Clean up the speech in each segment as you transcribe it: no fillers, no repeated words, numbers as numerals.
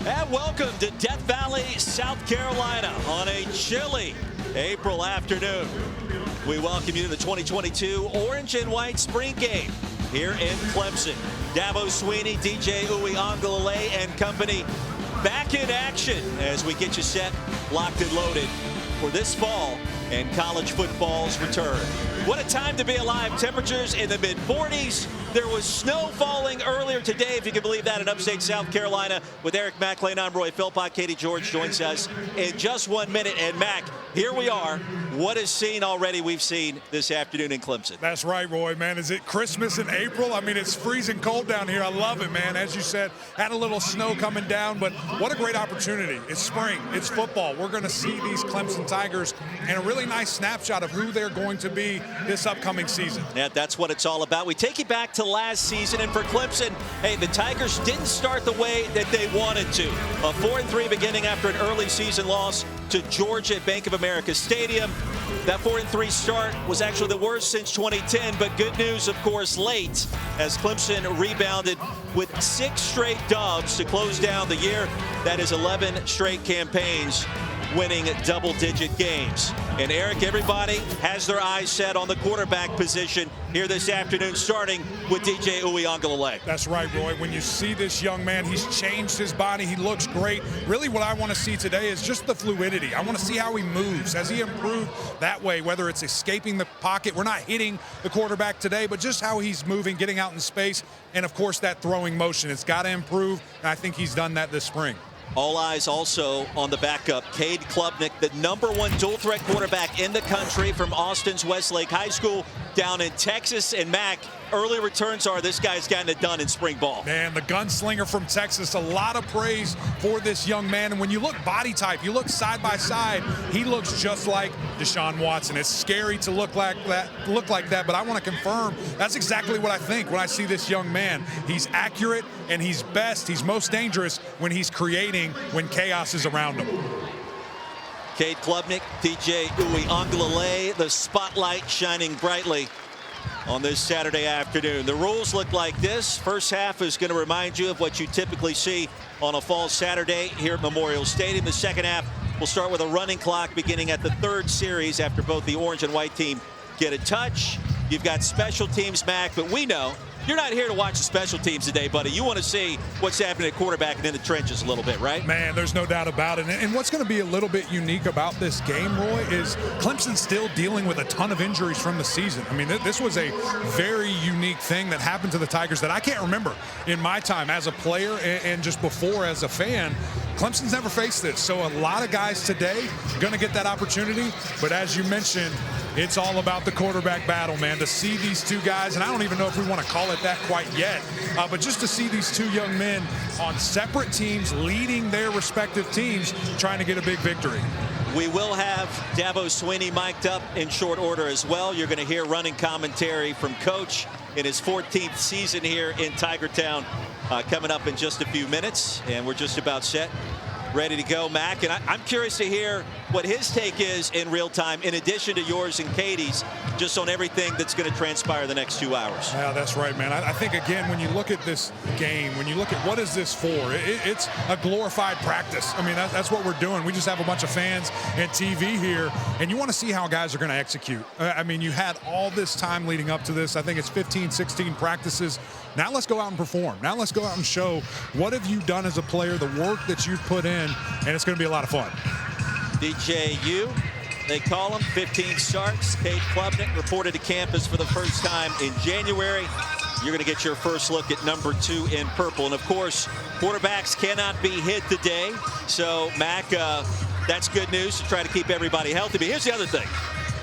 And welcome to Death Valley, South Carolina on a chilly April afternoon. We welcome you to the 2022 Orange and White Spring Game here in Clemson. Dabo Swinney, DJ Uiagalelei and company back in action as we get you set, locked and loaded for this fall and college football's return. What a time to be alive. Temperatures in the mid-40s. There was snow falling earlier today, if you can believe that, in upstate South Carolina. With Eric McLean, I'm Roy Philpott. Katie George joins us in just 1 minute. And Mac, here we are. What a scene already we've seen this afternoon in Clemson. That's right, Roy, man. Is it Christmas in April? I mean, it's freezing cold down here. I love it, man. As you said, had a little snow coming down, but what a great opportunity. It's spring. It's football. We're going to see these Clemson Tigers and a really nice snapshot of who they're going to be this upcoming season. Yeah, that's what it's all about. We take you back to last season, and for Clemson, hey, the Tigers didn't start the way that they wanted to. A 4-3 beginning after an early season loss to Georgia at Bank of America Stadium. That 4-3 start was actually the worst since 2010, but good news, of course, late as Clemson rebounded with 6 straight dubs to close down the year. That is 11 straight campaigns winning double-digit games. And Eric, everybody has their eyes set on the quarterback position here this afternoon, starting with DJ Uiagalelei. That's right, Roy. When you see this young man, he's changed his body. He looks great. Really what I want to see today is just the fluidity. I want to see how he moves. Has he improved that way, whether it's escaping the pocket? We're not hitting the quarterback today, but just how he's moving, getting out in space, and, of course, that throwing motion. It's got to improve, and I think he's done that this spring. All eyes also on the backup, Cade Klubnik, the #1 dual-threat quarterback in the country from Austin's Westlake High School down in Texas. And Mac, early returns are this guy's gotten it done in spring ball. Man, the gunslinger from Texas, a lot of praise for this young man. And when you look body type, you look side by side, he looks just like Deshaun Watson. It's scary to look like that, but I want to confirm that's exactly what I think when I see this young man. He's accurate, and he's best. He's most dangerous when he's creating when chaos is around him. Cade Klubnik, DJ Uiagalelei, the spotlight shining brightly on this Saturday afternoon. The rules look like this. First half is going to remind you of what you typically see on a fall Saturday here at Memorial Stadium. The second half will start with a running clock beginning at the 3rd series after both the orange and white team get a touch. You've got special teams, Mac, but we know you're not here to watch the special teams today, buddy. You want to see what's happening at quarterback and in the trenches a little bit, right? Man, there's no doubt about it. And what's going to be a little bit unique about this game, Roy, is Clemson's still dealing with a ton of injuries from the season. I mean, this was a very unique thing that happened to the Tigers that I can't remember in my time as a player and just before as a fan. Clemson's never faced this. So a lot of guys today going to get that opportunity. But as you mentioned, it's all about the quarterback battle, man. To see these two guys, and I don't even know if we want to call it that quite yet, but just to see these two young men on separate teams leading their respective teams trying to get a big victory. We will have Dabo Swinney mic'd up in short order as well. You're going to hear running commentary from Coach in his 14th season here in Tigertown coming up in just a few minutes, and we're just about set, ready to go, Mac. And I'm curious to hear what his take is in real time, in addition to yours and Katie's, just on everything that's going to transpire the next 2 hours. Yeah, that's right, man. I think, again, when you look at this game, when you look at what is this for, it's a glorified practice. I mean, that's what we're doing. We just have a bunch of fans and TV here, and you want to see how guys are going to execute. I mean, you had all this time leading up to this. I think it's 15, 16 practices. Now let's go out and perform. Now let's go out and show what have you done as a player, the work that you've put in, and it's going to be a lot of fun. DJU, they call him, 15 starts. Cade Klubnik reported to campus for the first time in January. You're going to get your first look at #2 in purple. And, of course, quarterbacks cannot be hit today. So, Mac, that's good news to try to keep everybody healthy. But here's the other thing.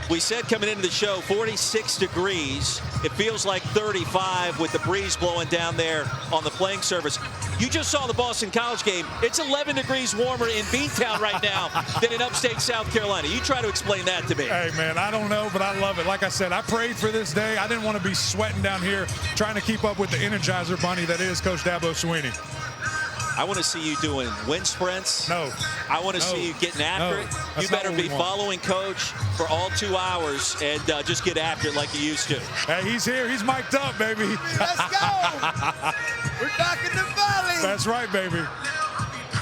We said coming into the show, 46 degrees. It feels like 35 with the breeze blowing down there on the playing surface. You just saw the Boston College game. It's 11 degrees warmer in Beantown right now than in upstate South Carolina. You try to explain that to me. Hey, man, I don't know, but I love it. Like I said, I prayed for this day. I didn't want to be sweating down here trying to keep up with the Energizer Bunny that is Coach Dabo Swinney. I want to see you doing wind sprints. No. I want to see you getting after it. You better be following Coach for all 2 hours and just get after it like you used to. Hey, he's here. He's mic'd up, baby. Let's go. We're back in the valley. That's right, baby.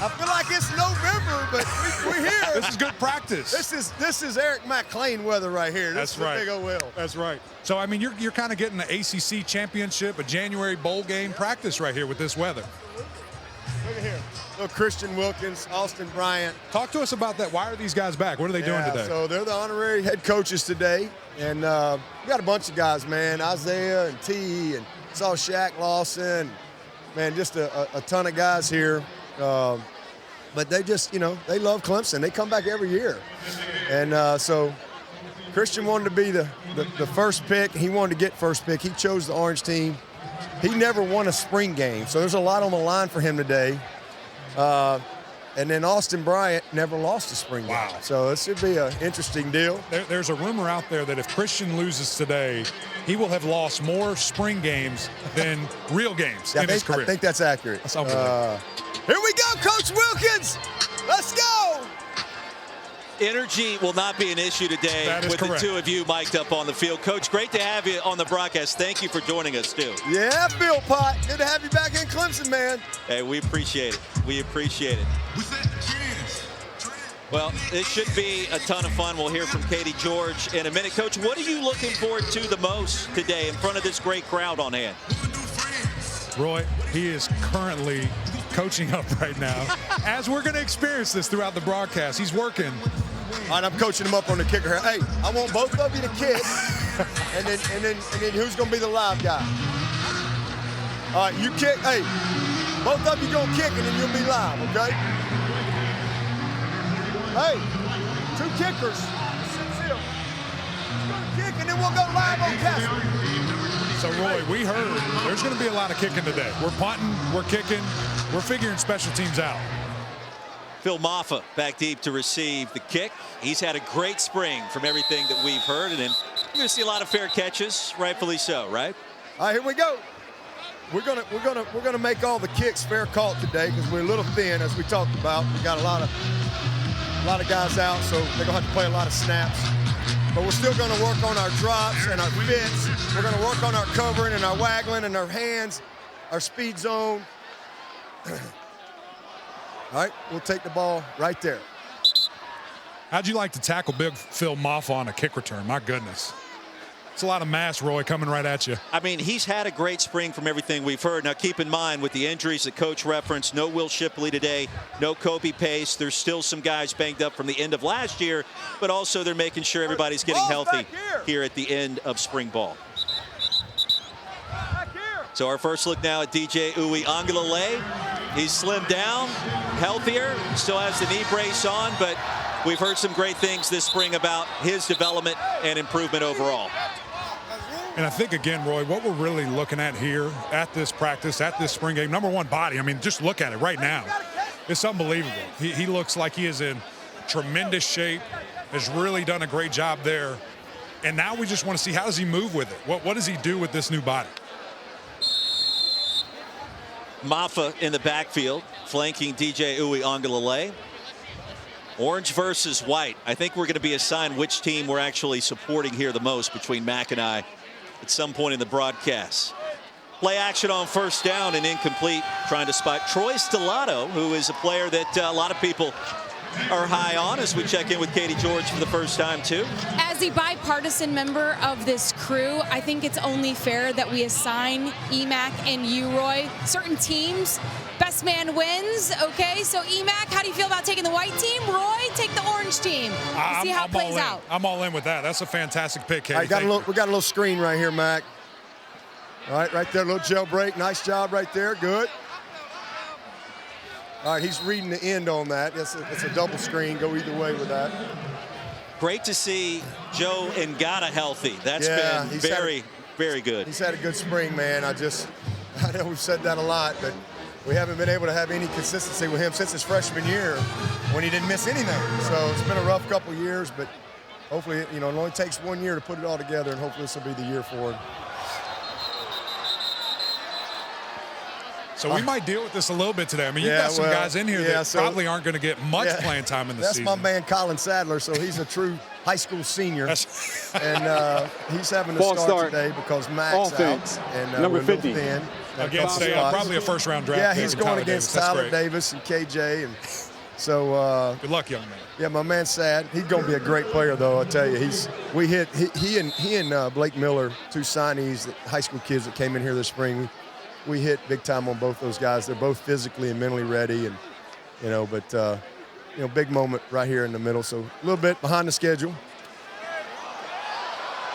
I feel like it's November, but we're here. This is good practice. This is Eric McClain weather right here. That's right. Big O Will. That's right. So, I mean, you're kind of getting the ACC championship, a January bowl game practice right here with this weather. Look at here. Little Christian Wilkins, Austin Bryant. Talk to us about that. Why are these guys back? What are they doing today? So they're the honorary head coaches today. And we got a bunch of guys, man. Isaiah and T and saw Shaq Lawson. Man, just a ton of guys here. But they just, they love Clemson. They come back every year. And so Christian wanted to be the first pick. He wanted to get first pick. He chose the orange team. He never won a spring game, so there's a lot on the line for him today. And then Austin Bryant never lost a spring game. Wow. So this should be an interesting deal. There's a rumor out there that if Christian loses today, he will have lost more spring games than real games in his career. I think that's accurate. That's unbelievable. Here we go, Coach Wilkins. Let's go. Energy will not be an issue today with correct. The two of you mic'd up on the field. Coach, great to have you on the broadcast. Thank you for joining us, too. Yeah, Bill Pot. Good to have you back in Clemson, man. Hey, we appreciate it. We appreciate it. Well, it should be a ton of fun. We'll hear from Katie George in a minute. Coach, what are you looking forward to the most today in front of this great crowd on hand? Roy, he is currently coaching up right now. As we're going to experience this throughout the broadcast, he's working. All right, I'm coaching him up on the kicker. Hey, I want both of you to kick, and then who's going to be the live guy? All right, you kick. Hey, both of you going to kick, and then you'll be live, okay? Hey, two kickers. Sit still. Kick, and then we'll go live on Casper. So, Roy, we heard there's going to be a lot of kicking today. We're punting, we're kicking, we're figuring special teams out. Phil Maffa back deep to receive the kick. He's had a great spring from everything that we've heard, and then you're going to see a lot of fair catches, rightfully so, right? All right, here we go. We're gonna make all the kicks fair caught today because we're a little thin, as we talked about. We got a lot of guys out, so they're gonna have to play a lot of snaps. But we're still gonna work on our drops and our fits. We're gonna work on our covering and our waggling and our hands, our speed zone. All right, we'll take the ball right there. How'd you like to tackle big Phil Maffa on a kick return? My goodness. It's a lot of mass, Roy, coming right at you. I mean, he's had a great spring from everything we've heard. Now, keep in mind, with the injuries that Coach referenced, no Will Shipley today, no Kobe Pace. There's still some guys banged up from the end of last year, but also they're making sure everybody's getting healthy here at the end of spring ball. So our first look now at DJ Uiagalelei. He's slimmed down, healthier, still has the knee brace on, but we've heard some great things this spring about his development and improvement overall. And I think, again, Roy, what we're really looking at here at this practice, at this spring game, number one, body. I mean, just look at it right now. It's unbelievable. He looks like he is in tremendous shape, has really done a great job there. And now we just want to see, how does he move with it? What does he do with this new body? Maffa in the backfield, flanking DJ Uiagalelei. Orange versus white. I think we're going to be assigned which team we're actually supporting here the most between Mac and I at some point in the broadcast. Play action on first down and incomplete, trying to spot Troy Stellato, who is a player that a lot of people are high on, as we check in with Katie George for the first time too. As a bipartisan member of this crew, I think it's only fair that we assign EMAC and you, Roy, certain teams. Best man wins, okay? So EMAC, how do you feel about taking the white team? Roy, take the orange team. See how it plays out. I'm all in with that. That's a fantastic pick, Katie. We got a little screen right here, Mac. All right, right there, a little jailbreak. Nice job right there, good. All right, he's reading the end on that. It's a double screen. Go either way with that. Great to see Joe Ngata healthy. That's been very, very good. He's had a good spring, man. I know we've said that a lot, but we haven't been able to have any consistency with him since his freshman year when he didn't miss anything. So it's been a rough couple years, but hopefully, it only takes 1 year to put it all together, and hopefully this will be the year for him. So we might deal with this a little bit today. I mean, you've got some guys in here that probably aren't going to get much playing time in the season. That's my man Colin Sadler, so he's a true high school senior. And he's having to start today because Mac's out. And number 50. Against probably a first-round draft. Yeah, he's pick, going against Tyler Davis and KJ. And so good luck, young man. Yeah, my man's sad. He's going to be a great player, though. I tell you, he and Blake Miller, two signees, high school kids that came in here this spring. We hit big time on both those guys. They're both physically and mentally ready, and big moment right here in the middle. So a little bit behind the schedule.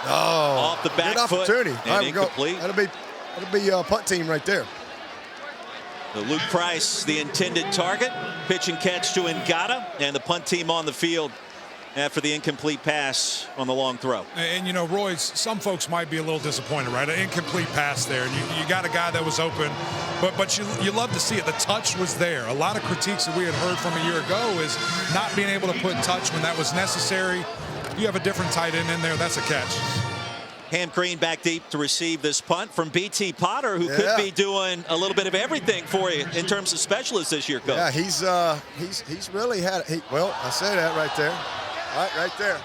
Oh, off the back good opportunity. foot and incomplete. That'll be a punt team right there. Luke Price, the intended target. Pitch and catch to Ngata, and the punt team on the field after the incomplete pass on the long throw. And Roy, some folks might be a little disappointed, right? An incomplete pass there. You got a guy that was open, but you love to see it. The touch was there. A lot of critiques that we had heard from a year ago is not being able to put touch when that was necessary. You have a different tight end in there. That's a catch. Ham Green back deep to receive this punt from B.T. Potter, who could be doing a little bit of everything for you in terms of specialists this year, Coach. Yeah, he's really had it. Well, I say that right there. Right there.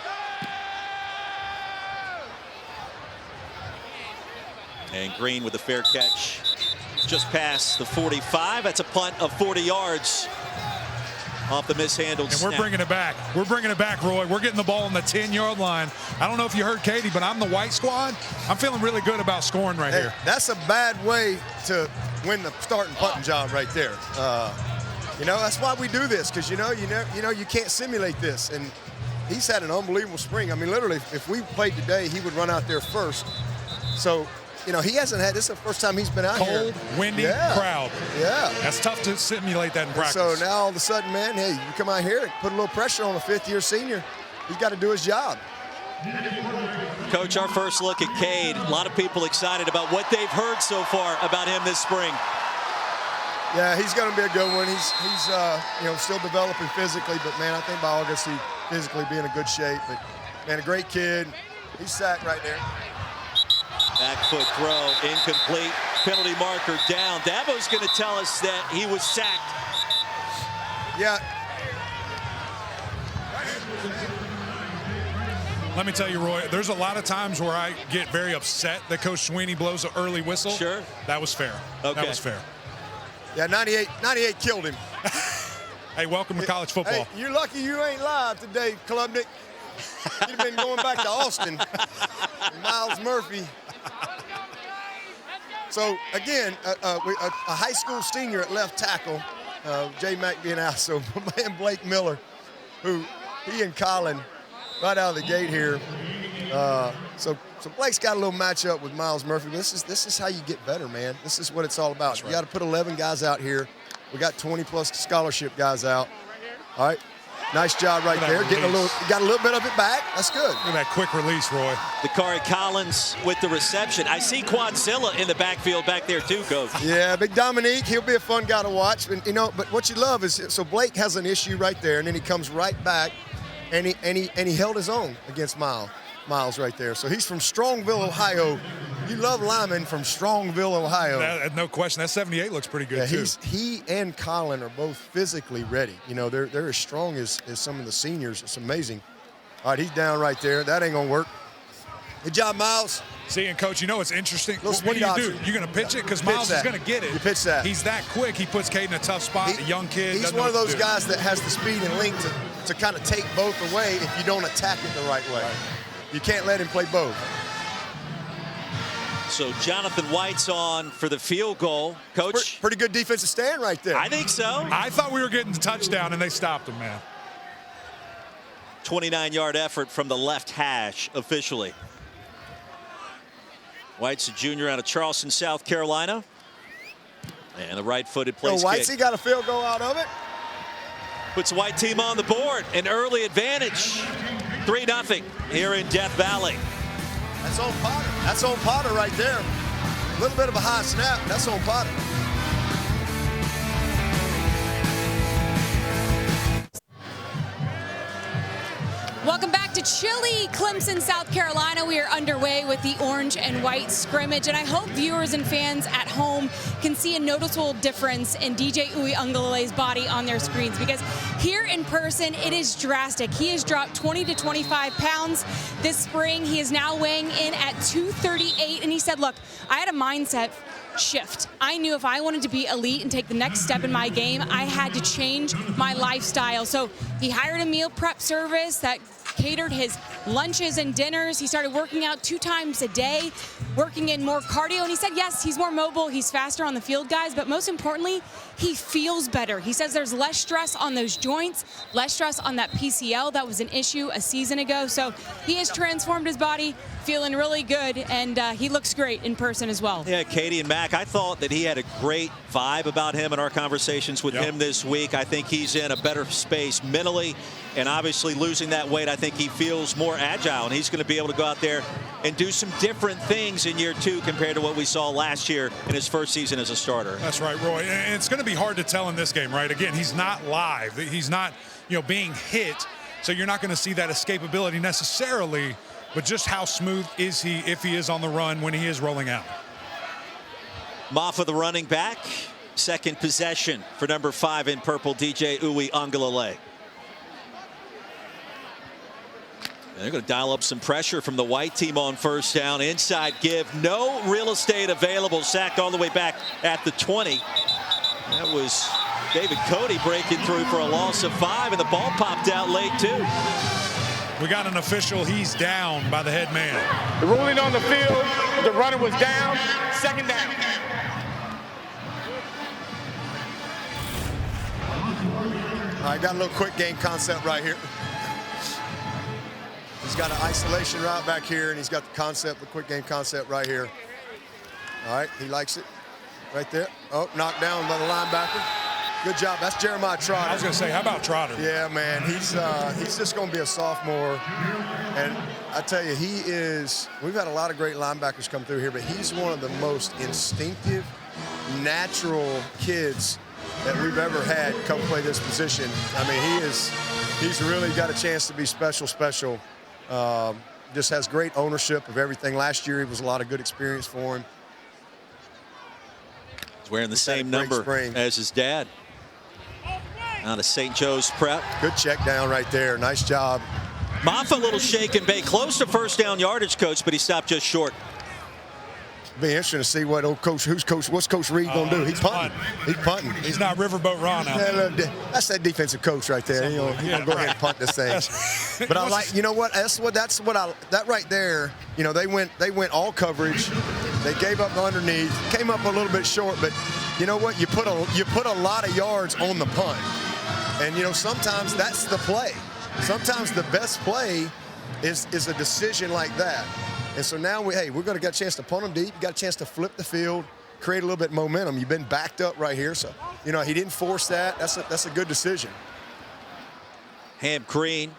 And Green with a fair catch just past the 45. That's a punt of 40 yards off the mishandled snap. And we're bringing it back. We're bringing it back, Roy. We're getting the ball on the 10-yard line. I don't know if you heard Katie, but I'm the white squad. I'm feeling really good about scoring right here. That's a bad way to win the starting punting job right there. That's why we do this, because you can't simulate this. And he's had an unbelievable spring. I mean, literally, if we played today, he would run out there first. So, he hasn't had – this is the first time he's been out here. Cold, windy, crowd. Yeah. That's tough to simulate that in practice. So now all of a sudden, man, hey, you come out here and put a little pressure on a fifth-year senior. He's got to do his job. Coach, our first look at Cade. A lot of people excited about what they've heard so far about him this spring. Yeah, he's going to be a good one. He's still developing physically, but, man, I think by August he'll physically be in a good shape. But, man, a great kid. He's sacked right there. Back foot throw, incomplete. Penalty marker down. Dabo's going to tell us that he was sacked. Yeah. Let me tell you, Roy, there's a lot of times where I get very upset that Coach Sweeney blows an early whistle. Sure. That was fair. Okay. That was fair. Yeah, 98 killed him. Hey, welcome to college football. Hey, you're lucky you ain't live today, Klubnik. You'd have been going back to Austin. Miles Murphy. So, again, a high school senior at left tackle, J. Mack being out. So, my man Blake Miller, who he and Colin right out of the gate here. So Blake's got a little matchup with Miles Murphy. This is how you get better, man. This is what it's all about. That's right. You got to put 11 guys out here. We got 20-plus scholarship guys out. All right. Nice job right there. Got a little bit of it back. That's good. Look at that quick release, Roy. Dakari Collins with the reception. I see Quadzilla in the backfield back there too, Coach. Yeah, big Dominique. He'll be a fun guy to watch. And, but what you love is, so Blake has an issue right there, and then he comes right back, and he held his own against Miles right there. So he's from Strongville, Ohio. You love linemen from Strongville, Ohio. No question. That 78 looks pretty good, too. He and Colin are both physically ready. They're as strong as some of the seniors. It's amazing. All right, he's down right there. That ain't going to work. Good job, Miles. See, and Coach, it's interesting. What do you do? You're going to pitch it? Because Miles is going to get it. You pitch that. He's that quick. He puts Cade in a tough spot. A young kid. He's one of those guys that has the speed and length to kind of take both away if you don't attack it the right way. Right. You can't let him play both. So Jonathan White's on for the field goal. Coach? Pretty good defensive stand right there. I think so. I thought we were getting the touchdown, and they stopped him, man. 29-yard effort from the left hash officially. White's a junior out of Charleston, South Carolina. And the right-footed place White's kick. got a field goal out of it. Puts White team on the board. An early advantage. 3-0 here in Death Valley. That's on Potter. That's on Potter right there. A little bit of a high snap. That's on Potter. Welcome back to to chilly Clemson, South Carolina. We are underway with the orange and white scrimmage, and I hope viewers and fans at home can see a noticeable difference in DJ Uiagalelei's body on their screens, because here in person, it is drastic. He has dropped 20 to 25 pounds this spring. He is now weighing in at 238, and he said, look, I had a mindset shift. I knew if I wanted to be elite and take the next step in my game, I had to change my lifestyle. So he hired a meal prep service that catered his lunches and dinners. He started working out 2 times a day, working in more cardio. And he said, yes, he's more mobile. He's faster on the field, guys. But most importantly, he feels better. He says there's less stress on those joints, less stress on that PCL. That was an issue a season ago. So he has transformed his body, feeling really good, and he looks great in person as well. Yeah, Katie and Mac, I thought that he had a great vibe about him in our conversations with him this week. I think he's in a better space mentally, and obviously losing that weight, I think he feels more agile, and he's going to be able to go out there and do some different things in year 2 compared to what we saw last year in his first season as a starter. That's right, Roy. And it's going to be hard to tell in this game, right? Again, he's not live. He's not, being hit, so you're not going to see that escapability necessarily. But just how smooth is he if he is on the run when he is rolling out? Maffa, the running back. Second possession for number 5 in purple, DJ Uiagalelei. They're going to dial up some pressure from the white team on first down. Inside give. No real estate available. Sacked all the way back at the 20. That was David Cody breaking through for a loss of 5, and the ball popped out late, too. We got an official. He's down by the head man. The ruling on the field, the runner was down. Second down. All right, got a little quick game concept right here. He's got an isolation route back here, and he's got the concept, the quick game concept right here. All right, he likes it right there. Oh, knocked down by the linebacker. Good job. That's Jeremiah Trotter. I was going to say, how about Trotter? Yeah, man. He's just going to be a sophomore. And I tell you, we've had a lot of great linebackers come through here, but he's one of the most instinctive, natural kids that we've ever had come play this position. I mean, he's really got a chance to be special. Just has great ownership of everything. Last year, it was a lot of good experience for him. He's wearing the same number as his dad. Out of St. Joe's Prep. Good check down right there. Nice job. Maffa, a little shake and bake. Close to first down yardage, Coach, but he stopped just short. Be interesting to see what's Coach Reed going to do. He's punting. He's punting. He's not Riverboat Ron out there. That's that defensive coach right there. He's going to go ahead and punt this thing. But I like, you know what? That right there, they went all coverage. They gave up underneath, came up a little bit short, but you know what? You put a lot of yards on the punt. And, sometimes that's the play. Sometimes the best play is a decision like that. And so now, we're going to get a chance to punt them deep. You got a chance to flip the field, create a little bit of momentum. You've been backed up right here. So, he didn't force that. That's a good decision. Ham Green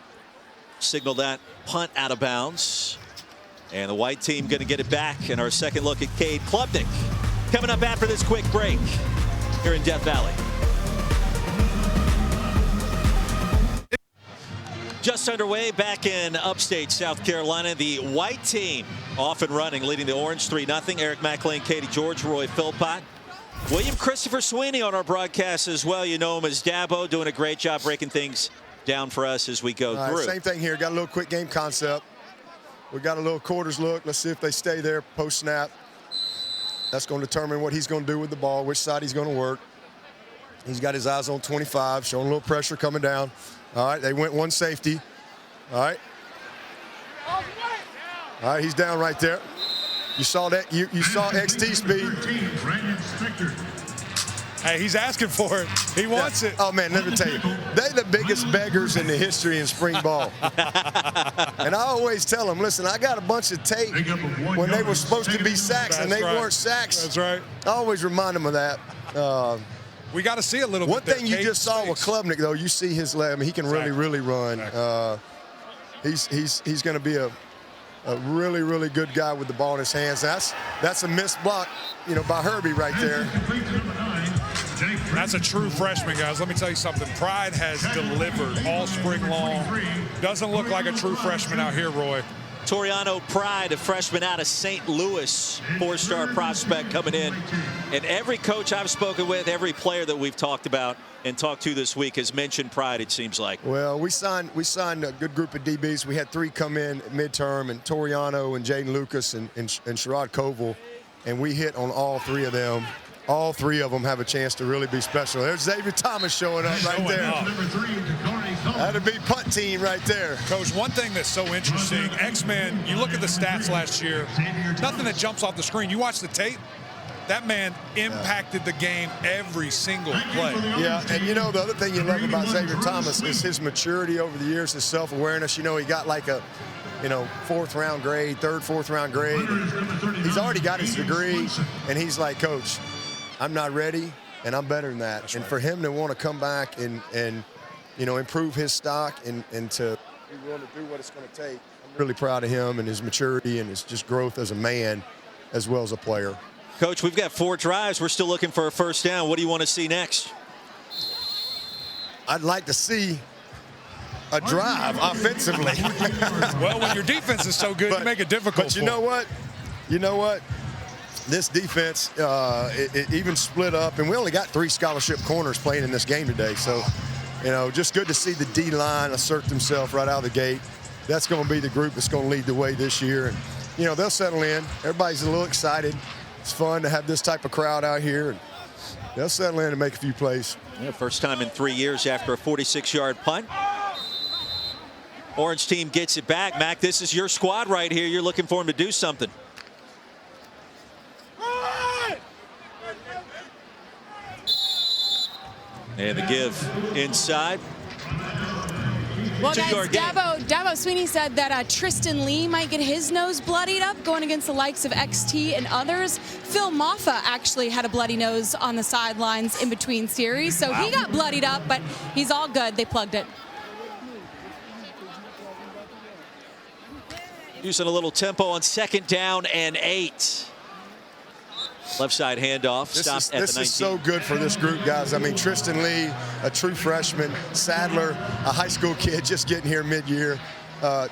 signaled that punt out of bounds. And the white team going to get it back. And our second look at Cade Klubnik coming up after this quick break here in Death Valley. Just underway back in upstate South Carolina. The white team off and running, leading the orange 3-0. Eric McLean, Katie George, Roy Philpott. William Christopher Sweeney on our broadcast as well. You know him as Dabo, doing a great job breaking things down for us as we go through. Same thing here. Got a little quick game concept. We got a little quarters look. Let's see if they stay there post snap. That's going to determine what he's going to do with the ball, which side he's going to work. He's got his eyes on 25, showing a little pressure coming down. All right, they went one safety. All right. All right, he's down right there. You saw that. You saw XT speed. Hey, he's asking for it. He wants it. Oh, man, let me tell you. They're the biggest beggars in the history in spring ball. And I always tell them, listen, I got a bunch of tape when they were supposed to be sacks, and they weren't sacks. That's right. I always remind them of that. We got to see a little bit. One bit thing you just saw with Klubnik, though, you see his leg. I mean, he can really run. He's going to be a really, really good guy with the ball in his hands. That's a missed block, by Herbie right there. That's a true freshman, guys. Let me tell you something. Pride has delivered all spring long. Doesn't look like a true freshman out here, Roy. Toriano Pride, a freshman out of St. Louis, 4-star prospect coming in. And every coach I've spoken with, every player that we've talked about and talked to this week has mentioned Pride, it seems like. Well, we signed a good group of DBs. We had 3 come in midterm, and Toriano and Jaden Lucas and Sherrod Koval, and we hit on all 3 of them. All 3 of them have a chance to really be special. There's Xavier Thomas showing up right there. That'd be punt team right there. Coach, one thing that's so interesting, X-Men, you look at the stats last year, nothing that jumps off the screen. You watch the tape, that man impacted the game every single play. Yeah, and you know, the other thing you love about Xavier Thomas is his maturity over the years, his self-awareness. You know, he got like a, 4th round grade, 3rd, 4th round grade. He's already got his degree, and he's like, Coach, I'm not ready, and I'm better than that. That's and right. For him to want to come back and improve his stock and to be willing to do what it's going to take, I'm really proud of him and his maturity and his just growth as a man as well as a player. Coach, we've got 4 drives. We're still looking for a first down. What do you want to see next? I'd like to see a drive offensively. Well, when your defense is so good, you make it difficult. But you know what? This defense, it even split up, and we only got 3 scholarship corners playing in this game today. So, just good to see the D-line assert themselves right out of the gate. That's going to be the group that's going to lead the way this year. And, they'll settle in. Everybody's a little excited. It's fun to have this type of crowd out here. And they'll settle in and make a few plays. Yeah, first time in 3 years after a 46-yard punt. Orange team gets it back. Mac, this is your squad right here. You're looking for them to do something. And the give inside. Well, guys, Dabo Sweeney said that Tristan Lee might get his nose bloodied up going against the likes of XT and others. Phil Maffa actually had a bloody nose on the sidelines in between series, so he got bloodied up, but he's all good. They plugged it. Using a little tempo on 2nd down and 8. Left side handoff, stopped at the 19. This is so good for this group, guys. I mean, Tristan Lee, a true freshman. Sadler, a high school kid just getting here mid-year.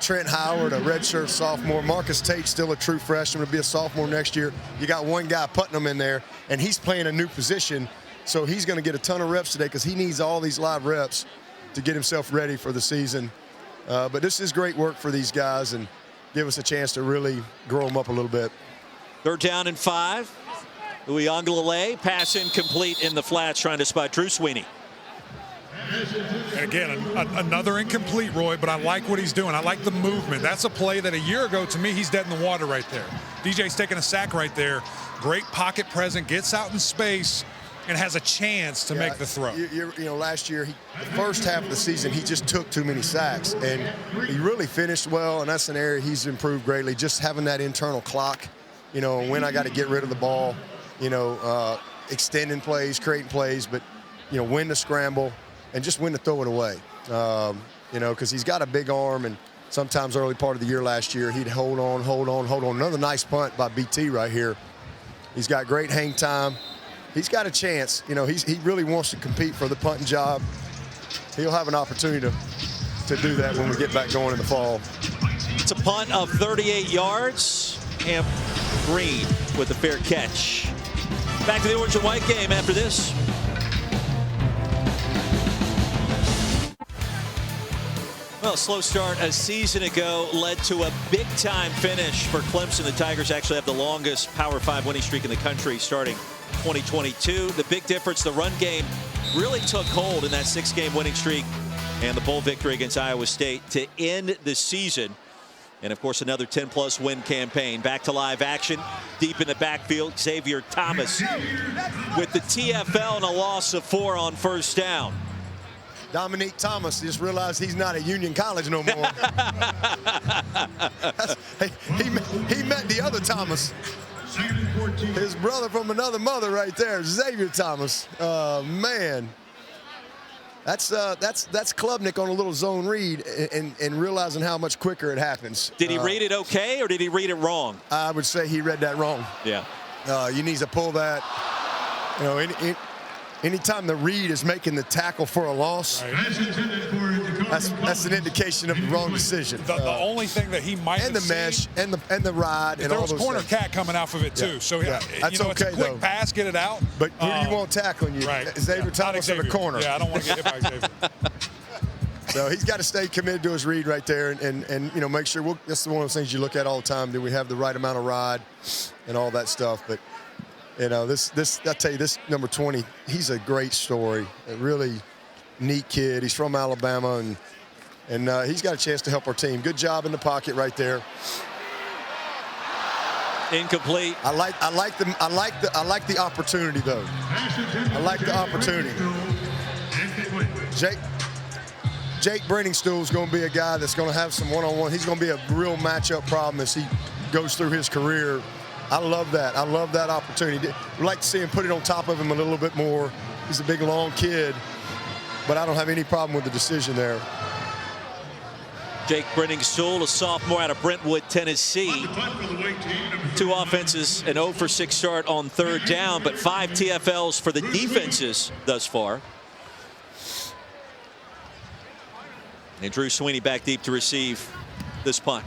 Trent Howard, a redshirt sophomore. Marcus Tate, still a true freshman, will be a sophomore next year. You got one guy putting them in there, and he's playing a new position, so he's going to get a ton of reps today because he needs all these live reps to get himself ready for the season. But this is great work for these guys and give us a chance to really grow them up a little bit. 3rd down and 5. Uiagalelei, pass incomplete in the flats, trying to spot Drew Sweeney. And again, another incomplete, Roy, but I like what he's doing. I like the movement. That's a play that a year ago, to me, he's dead in the water right there. DJ's taking a sack right there. Great pocket present, gets out in space, and has a chance to make the throw. Last year, the first half of the season, he just took too many sacks, and he really finished well, and that's an area he's improved greatly, just having that internal clock, when I got to get rid of the ball. Extending plays, creating plays, but, when to scramble and just when to throw it away. Because he's got a big arm, and sometimes early part of the year last year, he'd hold on. Another nice punt by BT right here. He's got great hang time. He's got a chance. He really wants to compete for the punting job. He'll have an opportunity to do that when we get back going in the fall. It's a punt of 38 yards. Camp Green with a fair catch. Back to the orange and white game after this. Well, slow start a season ago led to a big-time finish for Clemson. The Tigers actually have the longest Power 5 winning streak in the country starting 2022. The big difference, the run game really took hold in that 6-game winning streak and the bowl victory against Iowa State to end the season. And, of course, another 10-plus win campaign. Back to live action. Deep in the backfield, Xavier Thomas with the TFL and a loss of 4 on 1st down. Dominique Thomas just realized he's not at Union College no more. He met the other Thomas. His brother from another mother right there, Xavier Thomas. Man. That's Klubnik on a little zone read and realizing how much quicker it happens. Did he read it okay, or did he read it wrong? I would say he read that wrong. Yeah. You need to pull that. Anytime the read is making the tackle for a loss, that's an indication of the wrong decision. The only thing that he might and the mesh and the ride and there all was those corner things. cat coming off of it too. Yeah. So Yeah. That's it's a okay, quick though. pass, get it out. But who do you want tackling you? Right. Xavier Not Thomas in the Xavier. corner. Yeah, I don't want to get hit by Xavier. So he's got to stay committed to his read right there, and you know, make sure. That's one of those things you look at all the time. Do we have the right amount of ride, and all that stuff? But you know, this I tell you, this number 20, he's a great story. A really neat kid. He's from Alabama, and he's got a chance to help our team. Good job in the pocket right there. Incomplete. I like the opportunity though. I like the opportunity. Jake Brenningstool is going to be a guy that's going to have some one-on-one. He's going to be a real matchup problem as he goes through his career. I love that. I love that opportunity. We'd like to see him put it on top of him a little bit more. He's a big, long kid, but I don't have any problem with the decision there. Jake Brenningstool, a sophomore out of Brentwood, Tennessee. 2 offenses, an 0 for 6 start on 3rd down, but 5 TFLs for the defenses thus far. And Drew Sweeney back deep to receive this punt.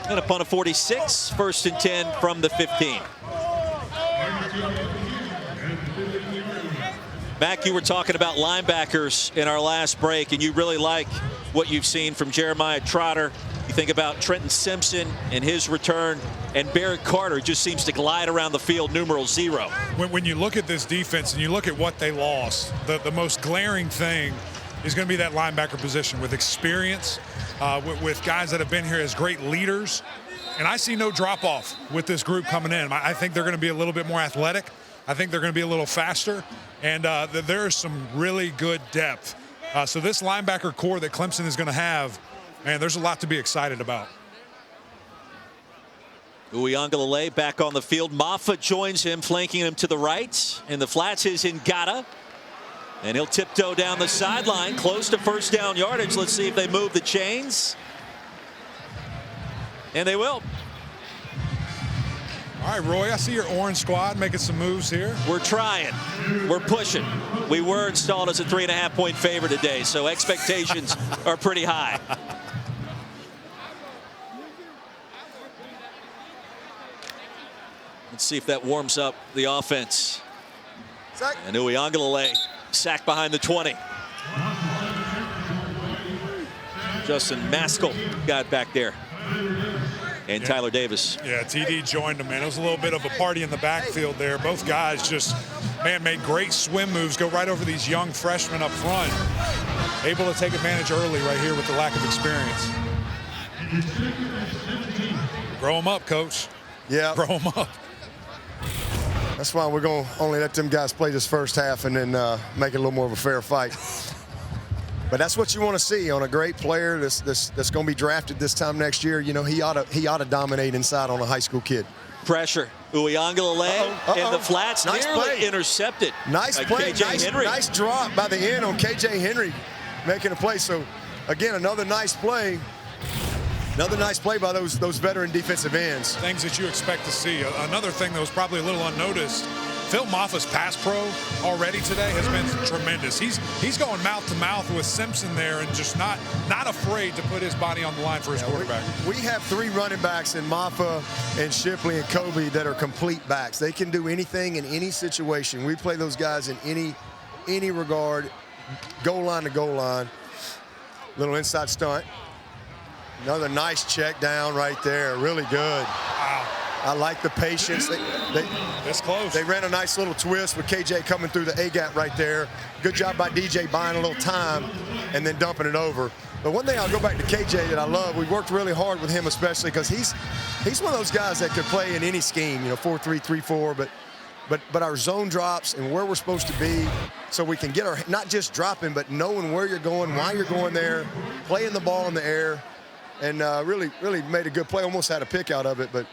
And a punt of 46, 1st and 10 from the 15. Mac, you were talking about linebackers in our last break, and you really like what you've seen from Jeremiah Trotter. You think about Trenton Simpson and his return, and Barrett Carter just seems to glide around the field, numeral 0. When you look at this defense and you look at what they lost, the most glaring thing is going to be that linebacker position with experience, with guys that have been here as great leaders. And I see no drop-off with this group coming in. I think they're going to be a little bit more athletic. I think they're going to be a little faster. And there is some really good depth. So this linebacker core that Clemson is going to have, man, there's a lot to be excited about. Uiagalelei back on the field. Maffa joins him, flanking him to the right. In the flats is Ngata. And he'll tiptoe down the sideline, close to 1st down yardage. Let's see if they move the chains. And they will. All right, Roy, I see your orange squad making some moves here. We're trying. We're pushing. We were installed as a 3.5-point favorite today, so expectations are pretty high. Let's see if that warms up the offense. And Uiagalelei sacked behind the 20. Justin Maskell got back there. And yeah. Tyler Davis. Yeah, TD joined him, man. It was a little bit of a party in the backfield there. Both guys just, man, made great swim moves, go right over these young freshmen up front. Able to take advantage early right here with the lack of experience. Grow them up, Coach. Yeah. Grow them up. That's why we're going to only let them guys play this first half and then make it a little more of a fair fight. But that's what you want to see on a great player that's going to be drafted this time next year. You know, he ought to dominate inside on a high school kid. Pressure. Uiagalelei in the flats, nice nearly play. Intercepted. Nice play. Nice drop by the end on KJ Henry making a play. So, again, another nice play. Another nice play by those veteran defensive ends. Things that you expect to see. Another thing that was probably a little unnoticed, Phil Maffa's pass pro already today has been tremendous. He's going mouth to mouth with Simpson there and just not afraid to put his body on the line for his quarterback. We have 3 running backs in Maffa and Shipley and Kobe that are complete backs. They can do anything in any situation. We play those guys in any regard, goal line to goal line. Little inside stunt. Another nice check down right there. Really good. Wow. I like the patience. This close. They ran a nice little twist with KJ coming through the A-gap right there. Good job by DJ buying a little time and then dumping it over. But one thing I'll go back to KJ that I love, we worked really hard with him especially because he's one of those guys that could play in any scheme, you know, 4-3, 3-4, but our zone drops and where we're supposed to be so we can get our, not just dropping, but knowing where you're going, why you're going there, playing the ball in the air, and really made a good play. Almost had a pick out of it, but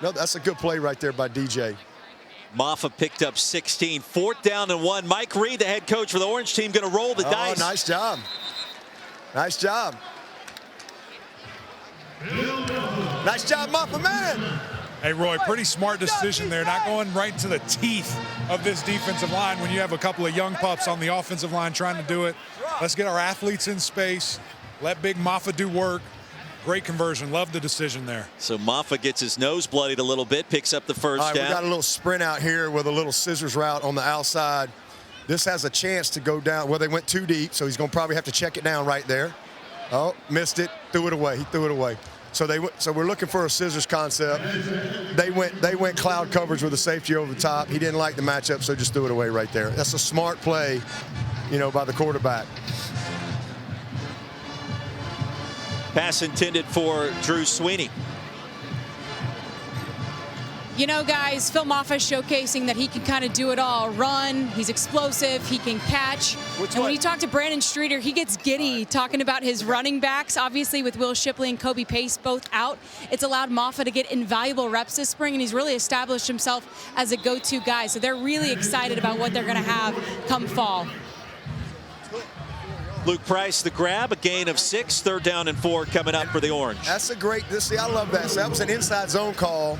no, that's a good play right there by DJ. Maffa picked up 16, 4th down and 1. Mike Reed, the head coach for the Orange team, going to roll the dice. Nice job. Nice job. Nice job, Maffa, man. Hey, Roy, pretty smart decision there, not going right into the teeth of this defensive line when you have a couple of young pups on the offensive line trying to do it. Let's get our athletes in space. Let Big Maffa do work. Great conversion. Love the decision there. So Maffa gets his nose bloodied a little bit, picks up the first All right, down. we got a little sprint out here with a little scissors route on the outside. This has a chance to go down. Well, they went too deep, so he's going to probably have to check it down right there. Oh, missed it. Threw it away. He threw it away. So we're looking for a scissors concept. They went cloud coverage with a safety over the top. He didn't like the matchup, so just threw it away right there. That's a smart play, by the quarterback. Pass intended for Drew Sweeney. Guys, Phil Maffa showcasing that he can kind of do it all. Run, he's explosive, he can catch. When you talk to Brandon Streeter, he gets giddy talking about his running backs. Obviously, with Will Shipley and Kobe Pace both out, it's allowed Maffa to get invaluable reps this spring, and he's really established himself as a go-to guy. So they're really excited about what they're going to have come fall. Luke Price, the grab, a gain of 6, 3rd down and 4 coming up for the Orange. That's a great, I love that. So that was an inside zone call.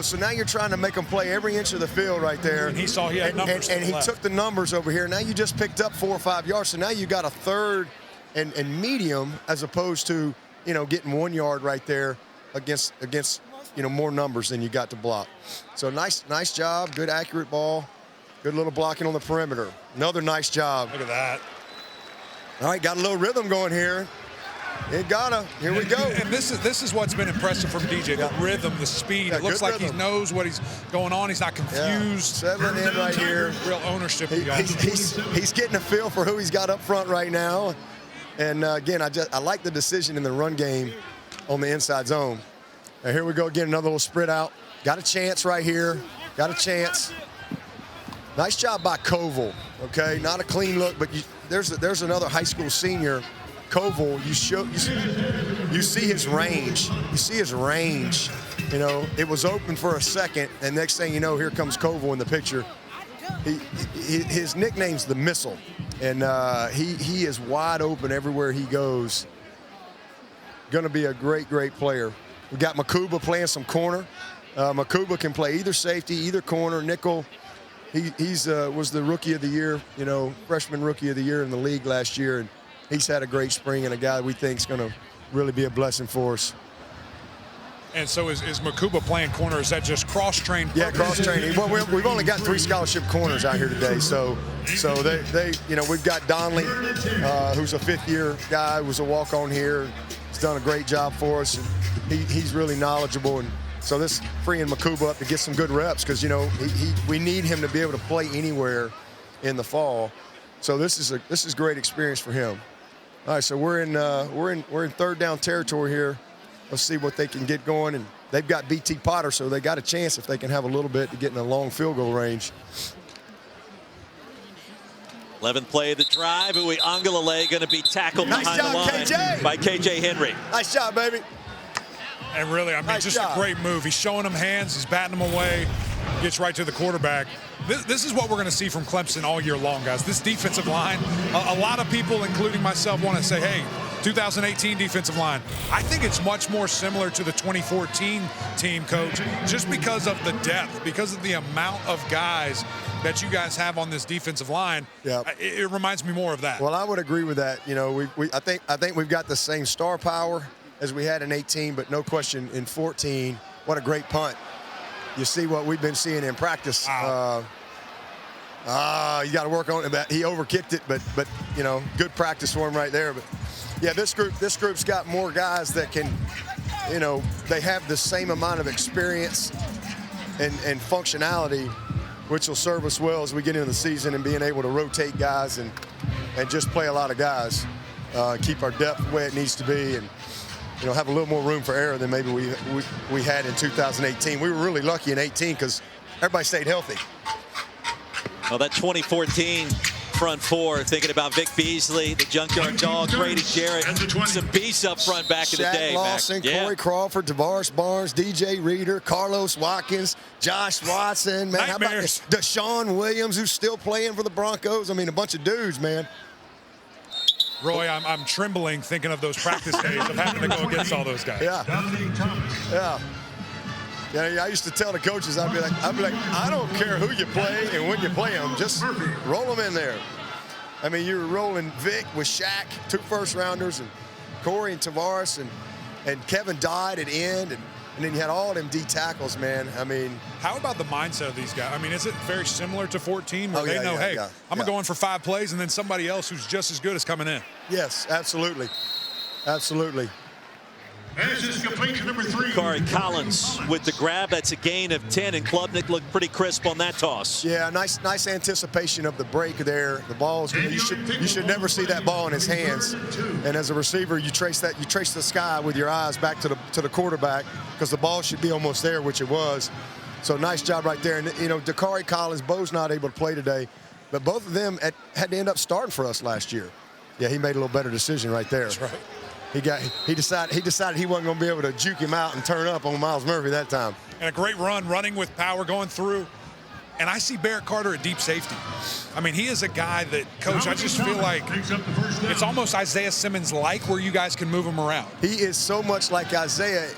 So now you're trying to make them play every inch of the field right there. And he saw he had numbers and he took the numbers over here. Now you just picked up 4 or 5 yards. So now you got a 3rd and medium as opposed to, getting 1 yard right there against more numbers than you got to block. So nice job, good accurate ball, good little blocking on the perimeter. Another nice job. Look at that. All right, got a little rhythm going here. It gotta. Here we go. And this is what's been impressive from DJ, the rhythm, the speed. Yeah, it looks like rhythm. he knows what he's going on. He's not confused. Yeah. Settling in right here. Real ownership of the offense. He's getting a feel for who he's got up front right now. And again, I like the decision in the run game on the inside zone. And here we go again, another little spread out. Got a chance right here. Got a chance. Nice job by Koval. Okay, not a clean look, but there's another high school senior. Koval, you see his range. You see his range. It was open for a second, and next thing you know, here comes Koval in the picture. His nickname's the Missile, and he is wide open everywhere he goes. Going to be a great player. We got Makuba playing some corner. Makuba can play either safety, either corner, nickel. He's was the rookie of the year, freshman rookie of the year in the league last year, and he's had a great spring and a guy we think is going to really be a blessing for us. And so is Makuba playing corner? Is that just cross-trained? Yeah, cross-training. Well, we've only got 3 scholarship corners out here today, so they we've got Donley, who's a 5th-year guy, was a walk-on here. He's done a great job for us. And he's really knowledgeable, and so this freeing Makuba up to get some good reps because we need him to be able to play anywhere in the fall. So this is great experience for him. All right, so we're in 3rd down territory here. Let's see what they can get going, and they've got BT Potter, so they got a chance if they can have a little bit to get in a long field goal range. 11th play of the drive. Uiagalelei going to be tackled Nice behind job, the line KJ. by KJ Henry. Nice job, baby. And really, Nice just job. a great move. He's showing him hands. He's batting them away. Gets right to the quarterback. This is what we're going to see from Clemson all year long, guys. This defensive line, a lot of people, including myself, want to say, hey, 2018 defensive line. I think it's much more similar to the 2014 team, Coach, just because of the depth, because of the amount of guys that you guys have on this defensive line. Yeah. It reminds me more of that. Well, I would agree with that. I think we've got the same star power as we had in 18, but no question in 14, what a great punt. You see what we've been seeing in practice. Wow. You got to work on it. He overkicked it, but good practice for him right there. But yeah, this group's got more guys that can, they have the same amount of experience and functionality, which will serve us well as we get into the season and being able to rotate guys and just play a lot of guys, keep our depth where it needs to be, and have a little more room for error than maybe we had in 2018. We were really lucky in 18 because everybody stayed healthy. Well, that 2014 front four, thinking about Vic Beasley, the Junkyard Dog, Grady Jarrett, some beasts up front back in the day. Shaq Lawson, Yeah. Corey Crawford, Tavares Barnes, DJ Reader, Carlos Watkins, Josh Watson, man. How about Nightmares. Deshaun Williams, who's still playing for the Broncos? I mean, a bunch of dudes, man. Roy, I'm trembling thinking of those practice days of having to go against all those guys. Yeah. Yeah. Yeah, I used to tell the coaches, I'd be like, I don't care who you play and when you play them, just roll them in there. I mean, you were rolling Vic with Shaq, 2 first-rounders, and Corey and Tavares, and Kevin Dodd at end, and then you had all them D tackles, man. I mean, how about the mindset of these guys? I mean, is it very similar to 14 where they know, hey, I'm going to go in for 5 plays, and then somebody else who's just as good is coming in? Yes, absolutely. Absolutely. As is completion number 3. Corey Collins with the grab. That's a gain of 10, and Klubnik looked pretty crisp on that toss. Yeah, nice anticipation of the break there. The ball's you should never see that ball in his hands. And as a receiver, you trace the sky with your eyes back to the quarterback, because the ball should be almost there, which it was. So nice job right there. And you know, Dakari Collins, Bo's not able to play today, but both of them had to end up starting for us last year. Yeah, he made a little better decision right there. That's right. He decided he wasn't going to be able to juke him out and turn up on Miles Murphy that time. And a great run, running with power, going through. And I see Barrett Carter at deep safety. I mean, he is a guy that, Coach, I just feel like it's almost Isaiah Simmons-like, where you guys can move him around. He is so much like Isaiah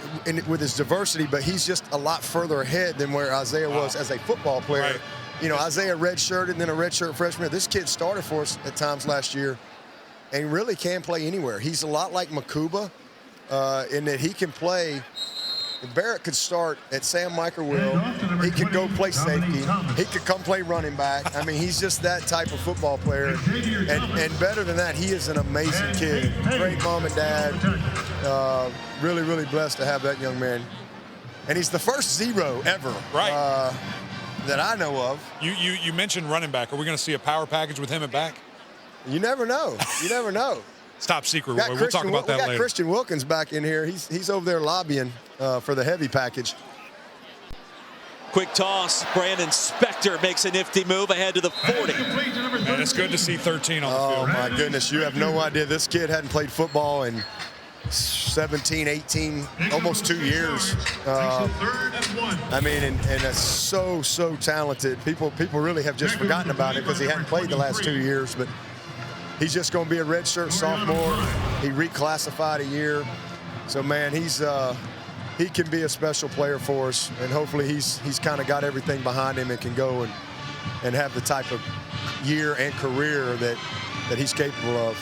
with his diversity, but he's just a lot further ahead than where Isaiah was as a football player. Right. You know, Isaiah redshirted and then a redshirt freshman. This kid started for us at times last year and really can play anywhere. He's a lot like Makuba in that he can play. Barrett could start at Sam Microwell. He could go play safety. He could come play running back. I mean, he's just that type of football player. And better than that, he is an amazing kid. Great mom and dad. Really, really blessed to have that young man. And he's the first 0 ever that I know of. You mentioned running back. Are we going to see a power package with him at back? You never know. You never know. It's top secret, Roy. We'll talk about that later. We got Christian Wilkins back in here. He's over there lobbying for the heavy package. Quick toss. Brandon Spector makes a nifty move ahead to the 40. And it's good to see 13 on the field. Oh, my goodness. You have no idea. This kid hadn't played football in 17, 18, almost 2 years. I mean, and that's so talented. People really have just forgotten about it because he hadn't played the last 2 years. But he's just going to be a redshirt sophomore. He reclassified a year. So, man, he can be a special player for us. And hopefully he's kind of got everything behind him and can go and have the type of year and career that he's capable of.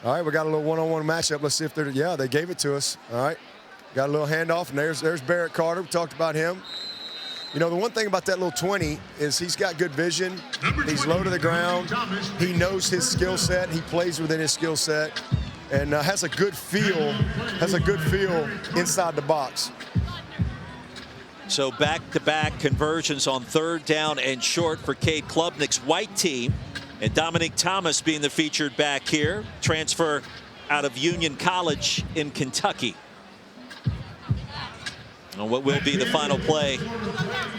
All right, we got a little one-on-one matchup. Let's see if they gave it to us. All right, got a little handoff, and there's Barrett Carter. We talked about him. You know, the one thing about that little 20 is he's got good vision. He's low to the ground. He knows his skill set. He plays within his skill set, and has a good feel. Inside the box. So back-to-back conversions on 3rd down and short for Cade Klubnik's white team. And Dominic Thomas being the featured back here, transfer out of Union College in Kentucky. And what will be the final play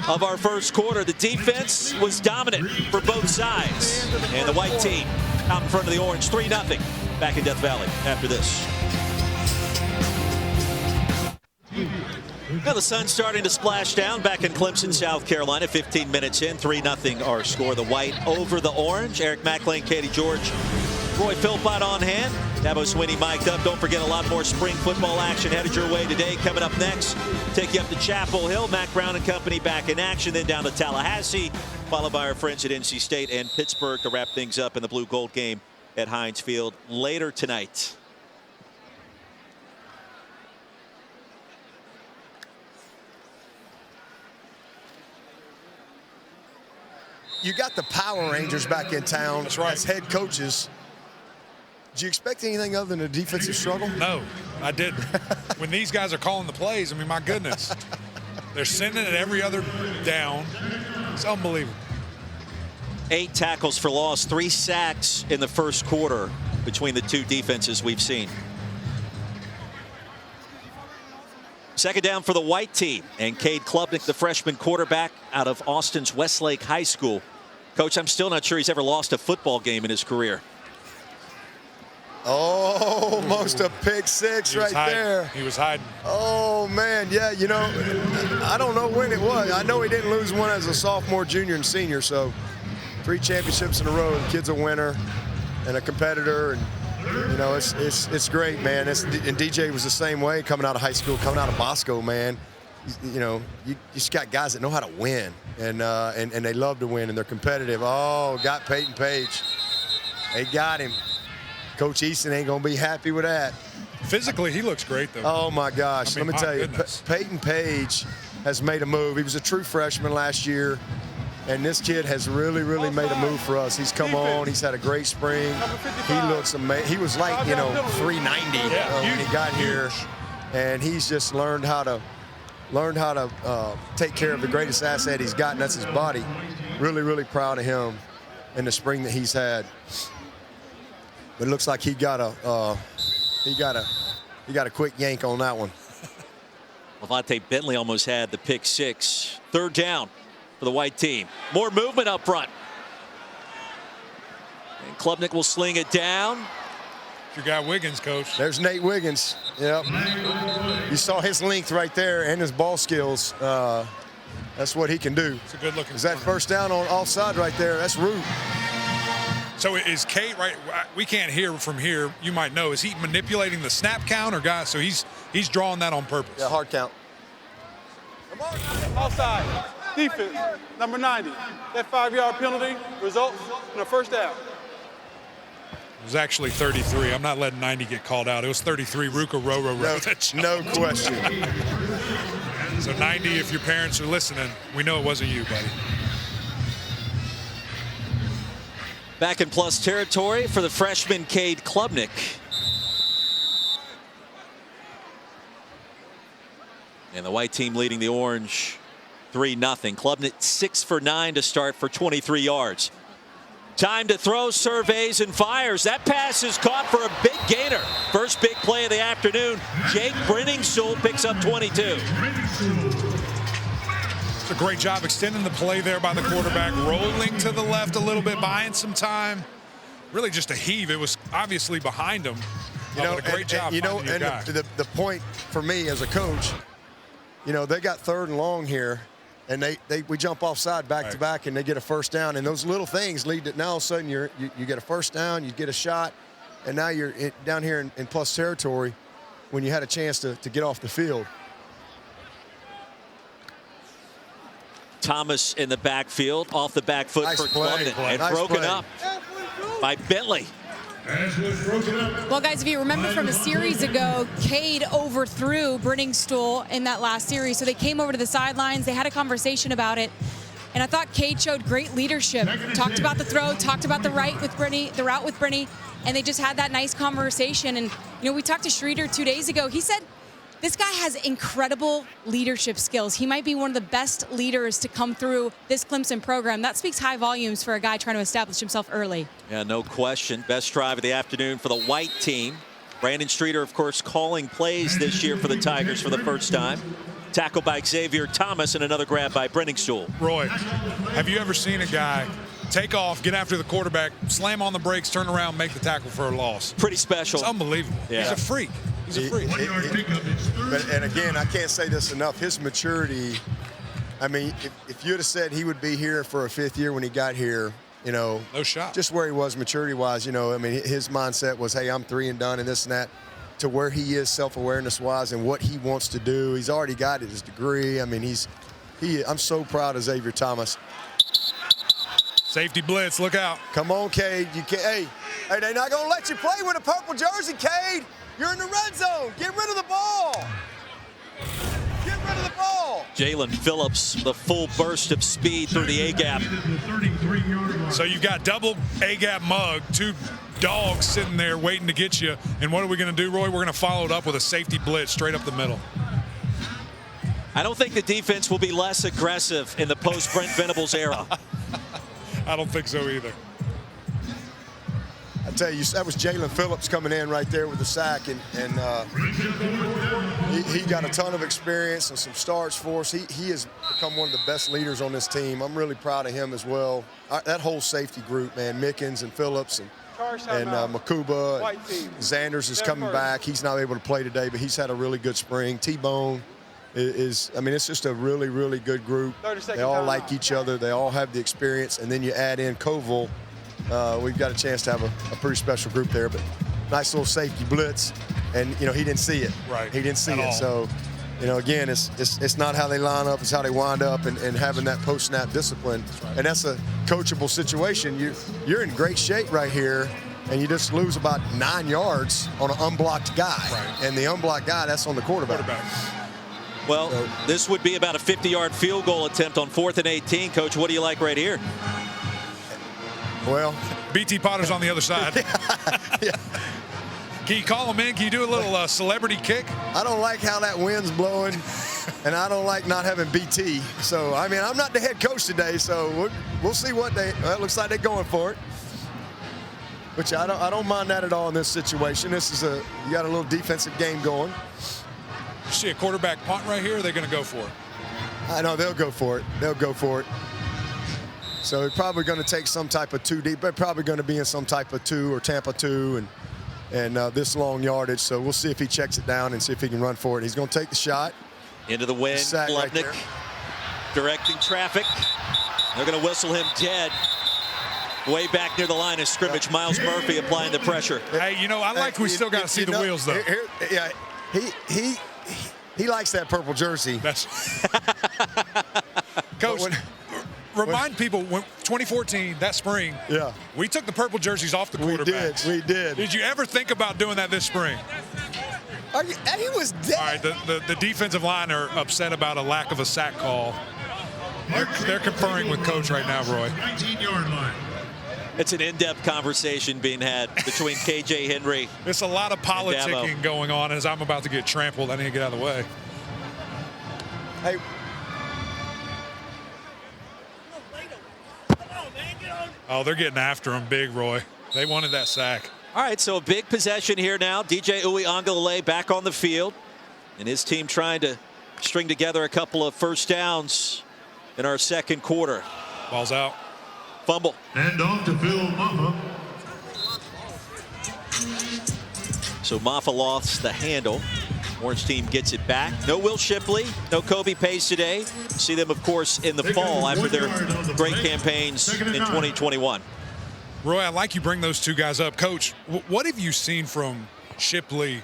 of our first quarter. The defense was dominant for both sides. And the white team out in front of the orange, 3-0. Back in Death Valley after this. Now the sun's starting to splash down back in Clemson, South Carolina. 15 minutes in, 3-0 our score. The white over the orange. Eric McLean, Katie George, Roy Philpott on hand. Dabo Swinney mic'd up. Don't forget a lot more spring football action headed your way today. Coming up next, take you up to Chapel Hill. Mack Brown and company back in action. Then down to Tallahassee, followed by our friends at NC State and Pittsburgh to wrap things up in the blue gold game at Heinz Field later tonight. You got the Power Rangers back in town. That's right. As head coaches. Did you expect anything other than a defensive struggle? No, I didn't. When these guys are calling the plays, I mean, my goodness. They're sending it every other down. It's unbelievable. 8 tackles for loss, 3 sacks in the first quarter between the two defenses we've seen. Second down for the white team, and Cade Klubnik, the freshman quarterback out of Austin's Westlake High School. Coach, I'm still not sure he's ever lost a football game in his career. Oh, almost a pick six right there. He was hiding. Oh, man, yeah, you know, I don't know when it was. I know he didn't lose one as a sophomore, junior, and senior, so 3 championships in a row. The kid's a winner and a competitor, and you know, it's great, man. And DJ was the same way coming out of high school, coming out of Bosco, man. you know, you just got guys that know how to win, and they love to win, and they're competitive. Oh, got Peyton Page. They got him. Coach Easton ain't going to be happy with that. Physically, he looks great, though. Oh, my gosh. I mean, let me tell you, goodness. Peyton Page has made a move. He was a true freshman last year, and this kid has really, really made a move for us. He's come on. He's had a great spring. He looks amazing. He was like, you know, 390 when he got here, and he's just learned how to take care of the greatest asset he's got, and that's his body. Really, really proud of him in the spring that he's had. But it looks like he got a quick yank on that one. Levante Bentley almost had the pick six. Third down for the white team. More movement up front. And Klubnik will sling it down. You got Wiggins, Coach. There's Nate Wiggins. Yep. You saw his length right there and his ball skills. That's what he can do. It's a good looking. Is that first down on offside right there? That's Root. So is Cade right? We can't hear from here. You might know. Is he manipulating the snap count or guys? So he's drawing that on purpose. Yeah, hard count. Offside. Defense. Number 90. That 5-yard penalty results in a first down. It was actually 33. I'm not letting 90 get called out. It was 33. Ruka Roro wrote No question. So 90, if your parents are listening, we know it wasn't you, buddy. Back in plus territory for the freshman Cade Klubnik. And the white team leading the orange 3-0. Klubnik 6 for 9 to start for 23 yards. Time to throw, surveys, and fires. That pass is caught for a big gainer. First big play of the afternoon. Jake Brenningstool picks up 22. It's a great job extending the play there by the quarterback, rolling to the left a little bit, buying some time. Really just a heave. It was obviously behind him. You know, but a great job. You know, finding your guy. the point for me as a coach, you know, they got 3rd and long here, and we jump offside back to back, and they get a first down. And those little things lead to now all of a sudden you get a first down, you get a shot, and now you're down here in plus territory when you had a chance to get off the field. Thomas in the backfield, off the back foot Nice for play. Klubnik, and Nice broken play. up by Bentley. Well, guys, if you remember from a series ago, Cade overthrew Brenningstool in that last series. So they came over to the sidelines. They had a conversation about it. And I thought Cade showed great leadership. Talked about the throw, talked about the route with Brenny, and they just had that nice conversation. And, you know, we talked to Schroeder 2 days ago. He said this guy has incredible leadership skills. He might be one of the best leaders to come through this Clemson program. That speaks high volumes for a guy trying to establish himself early. Yeah, no question. Best drive of the afternoon for the white team. Brandon Streeter, of course, calling plays this year for the Tigers for the first time. Tackle by Xavier Thomas and another grab by Brenningstool. Roy, have you ever seen a guy take off, get after the quarterback, slam on the brakes, turn around, make the tackle for a loss? Pretty special. It's unbelievable. Yeah. He's a freak. He's a freak. And again, I can't say this enough. His maturity, I mean, if you'd have said he would be here for a 5th year when he got here, you know, no shot. Just where he was maturity-wise, you know, I mean, his mindset was, hey, I'm 3 and done and this and that, to where he is self-awareness-wise and what he wants to do. He's already got his degree. I mean, I'm so proud of Xavier Thomas. Safety blitz, look out. Come on, Cade. Hey, they're not going to let you play with a purple jersey, Cade. You're in the red zone. Get rid of the ball. Get rid of the ball. Jalen Phillips, the full burst of speed through the A-gap. So you've got double A-gap mug, 2 dogs sitting there waiting to get you. And what are we going to do, Roy? We're going to follow it up with a safety blitz straight up the middle. I don't think the defense will be less aggressive in the post-Brent Venables era. I don't think so either. I tell you, that was Jalen Phillips coming in right there with the sack, and he got a ton of experience and some starts for us. He has become one of the best leaders on this team. I'm really proud of him as well. That whole safety group, man, Mickens and Phillips and Makuba. Xanders is coming back. He's not able to play today, but he's had a really good spring. T-Bone is, I mean, it's just a really, really good group. They all like each other. They all have the experience, and then you add in Koval. We've got a chance to have a pretty special group there, but nice little safety blitz, and you know he didn't see it. Right. He didn't see it. So You know, again, it's not how they line up, it's how they wind up, and having that post-snap discipline. And that's a coachable situation. You're in great shape right here, and you just lose about 9 yards on an unblocked guy. Right. And the unblocked guy, that's on the quarterback. Well, this would be about a 50-yard field goal attempt on 4th and 18. Coach, what do you like right here? Well, BT Potter's on the other side. yeah. Can you call him in? Can you do a little celebrity kick? I don't like how that wind's blowing, and I don't like not having BT. So, I mean, I'm not the head coach today, so we'll see what well, it looks like they're going for it. Which I don't mind that at all in this situation. This is you got a little defensive game going. You see a quarterback punt right here, they're going to go for it. I know they'll go for it. They'll go for it. So they're probably going to take some type of 2 deep. They're probably going to be in some type of 2 or Tampa 2 and this long yardage. So we'll see if he checks it down and see if he can run for it. He's going to take the shot. Into the wind, Klubnik directing traffic. They're going to whistle him dead. Way back near the line of scrimmage, Miles Murphy applying the pressure. Hey, you know, I like we still got to see the wheels, though. Yeah, he likes that purple jersey. That's Coach, remind people, when 2014, that spring, yeah, we took the purple jerseys off the quarterbacks. We did. Did you ever think about doing that this spring? He was dead. All right, the defensive line are upset about a lack of a sack call. They're conferring with Coach right now, Roy. 19-yard line. It's an in-depth conversation being had between KJ Henry. It's a lot of politicking going on as I'm about to get trampled. I need to get out of the way. Hey. Oh, they're getting after him big, Roy. They wanted that sack. All right, so a big possession here now. DJ Uiagalelei back on the field, and his team trying to string together a couple of first downs in our second quarter. Ball's out. Fumble. And off to Phil Maffa. So Maffa lost the handle. Orange team gets it back. No Will Shipley, no Kobe Pace today. See them, of course, in the fall after their great campaigns in 2021. Roy, I like you bring those two guys up. Coach, what have you seen from Shipley